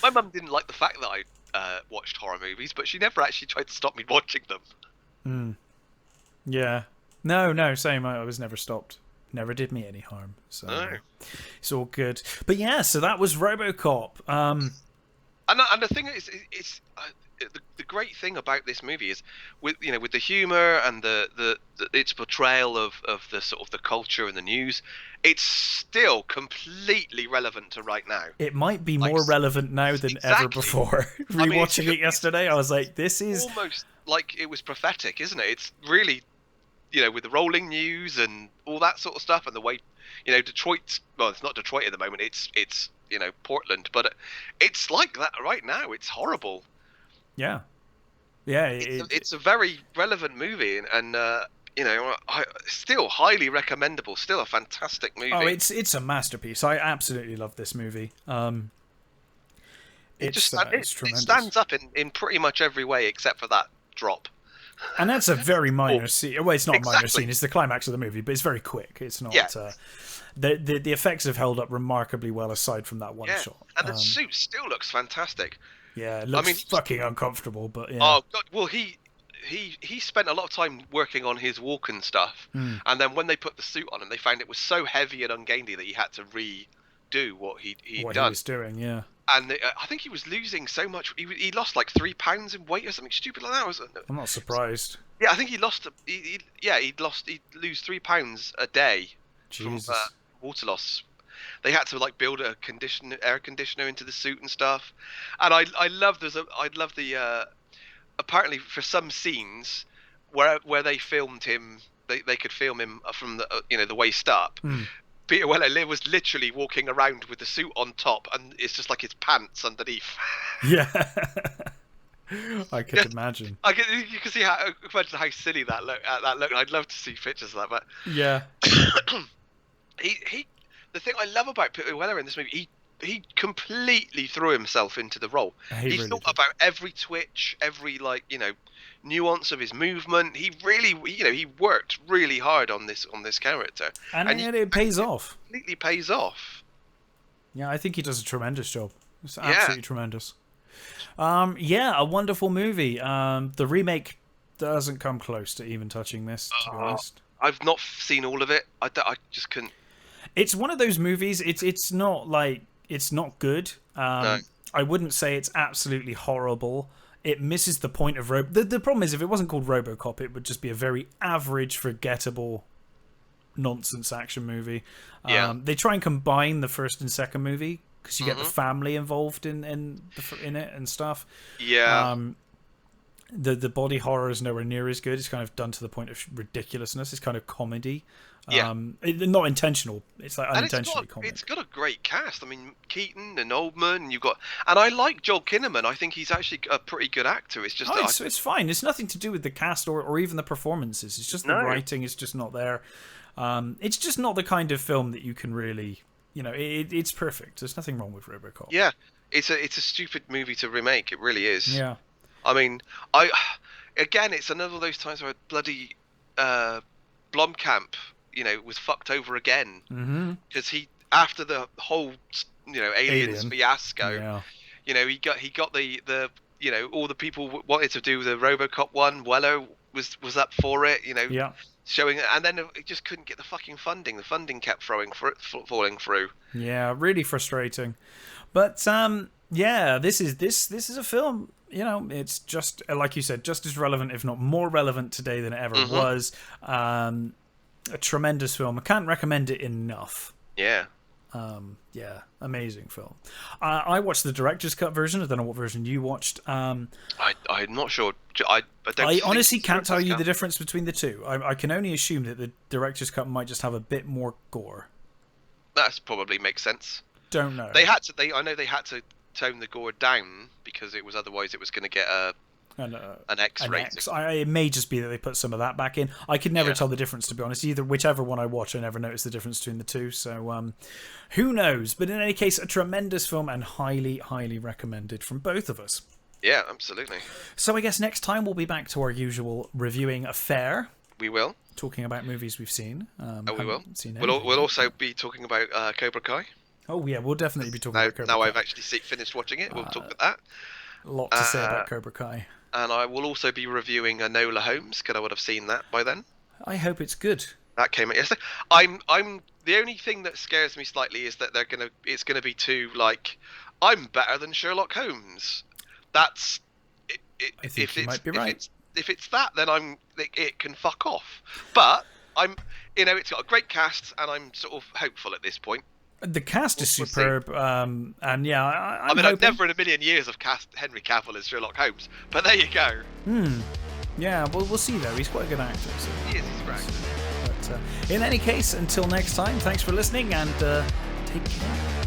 My mum didn't like the fact that I watched horror movies, but she never actually tried to stop me watching them. Yeah. No, same. I was never stopped. Never did me any harm. So it's all good. But yeah, so that was Robocop. And the thing is, the great thing about this movie is with the humor and the its portrayal of the sort of the culture and the news, it's still completely relevant to right now. It might be more relevant now than ever before. Rewatching it yesterday, I was like, this is almost like it was prophetic, isn't it? It's really, with the rolling news and all that sort of stuff, and the way, Detroit's, well, it's not Detroit at the moment. It's Portland, but it's like that right now. It's horrible. Yeah. It's a very relevant movie, and still highly recommendable. Still a fantastic movie. Oh, it's a masterpiece. I absolutely love this movie. It stands up in pretty much every way except for that drop. And that's a very minor scene. Well, it's not a minor scene. It's the climax of the movie, but it's very quick. It's not. The effects have held up remarkably well aside from that one shot. And the suit still looks fantastic. Yeah, it looks fucking uncomfortable, but yeah. Oh god, well he spent a lot of time working on his walk and stuff, and then when they put the suit on him, they found it was so heavy and ungainly that he had to redo what he'd done. He was doing, yeah. And I think he was losing so much. He lost like 3 pounds in weight or something stupid like that. I'm not surprised. Yeah, I think he lost. He'd lose 3 pounds a day from water loss. They had to build a air conditioner into the suit and stuff. And I love the apparently for some scenes where they filmed him, they could film him from the the waist up. Peter Weller was literally walking around with the suit on top, and it's just like his pants underneath. Yeah, I could imagine. You can see imagine how silly that looked. I'd love to see pictures of that. But yeah, the thing I love about Peter Weller in this movie, he completely threw himself into the role. He really thought about every twitch, every nuance of his movement. He really, he worked really hard on this character, and it pays off. Completely pays off. Yeah, I think he does a tremendous job. It's absolutely tremendous. A wonderful movie. The remake doesn't come close to even touching this, to be honest. I've not seen all of it. I just couldn't. It's one of those movies. It's not good. No. I wouldn't say it's absolutely horrible. It misses the point of the problem is if it wasn't called Robocop, it would just be a very average, forgettable, nonsense action movie. They try and combine the first and second movie because you get the family involved in it and stuff. Yeah. The body horror is nowhere near as good. It's kind of done to the point of ridiculousness. It's kind of comedy. Not intentional. It's like unintentionally comedy. It's got a great cast. I mean, Keaton and Oldman. And I like Joel Kinnaman. I think he's actually a pretty good actor. It's just it's fine. It's nothing to do with the cast or even the performances. It's just the writing is just not there. It's just not the kind of film that you can really, it's perfect. There's nothing wrong with Robocop. Yeah, it's a stupid movie to remake. It really is. Yeah. I mean, it's another of those times where bloody Blomkamp, was fucked over again because he, after the whole, aliens fiasco, he got the all the people wanted to do the Robocop one. Weller was up for it, showing it, and then it just couldn't get the fucking funding. The funding kept falling through. Yeah, really frustrating. But this is a film. It's just like you said, just as relevant, if not more relevant today than it ever was. A tremendous film. I can't recommend it enough. Yeah. Amazing film. I watched the director's cut version. I don't know what version you watched. I'm not sure. I honestly can't tell you the difference between the two. I can only assume that the director's cut might just have a bit more gore. That probably makes sense. Don't know. I know they had to tone the gore down because otherwise it was going to get an X rating. It may just be that they put some of that back in. I could never tell the difference, to be honest. Either whichever one I watch, I never notice the difference between the two. So who knows? But in any case, a tremendous film and highly, highly recommended from both of us. Yeah, absolutely. So I guess next time we'll be back to our usual reviewing affair. We will. Talking about movies we've seen. We will. We'll also be talking about Cobra Kai. Oh, yeah, we'll definitely be talking about Cobra Kai. Now I've actually finished watching it, we'll talk about that. A lot to say about Cobra Kai. And I will also be reviewing Enola Holmes, because I would have seen that by then. I hope it's good. That came out yesterday. I'm the only thing that scares me slightly is that it's gonna be too like, I'm better than Sherlock Holmes. That's I think you might be right. If it's that, then it can fuck off. But it's got a great cast, and I'm sort of hopeful at this point. The cast is superb, and yeah, I've never in a million years have cast Henry Cavill as Sherlock Holmes, but there you go. Yeah, well, we'll see though. He's quite a good actor. So. He is. He's great. But in any case, until next time, thanks for listening, and take care.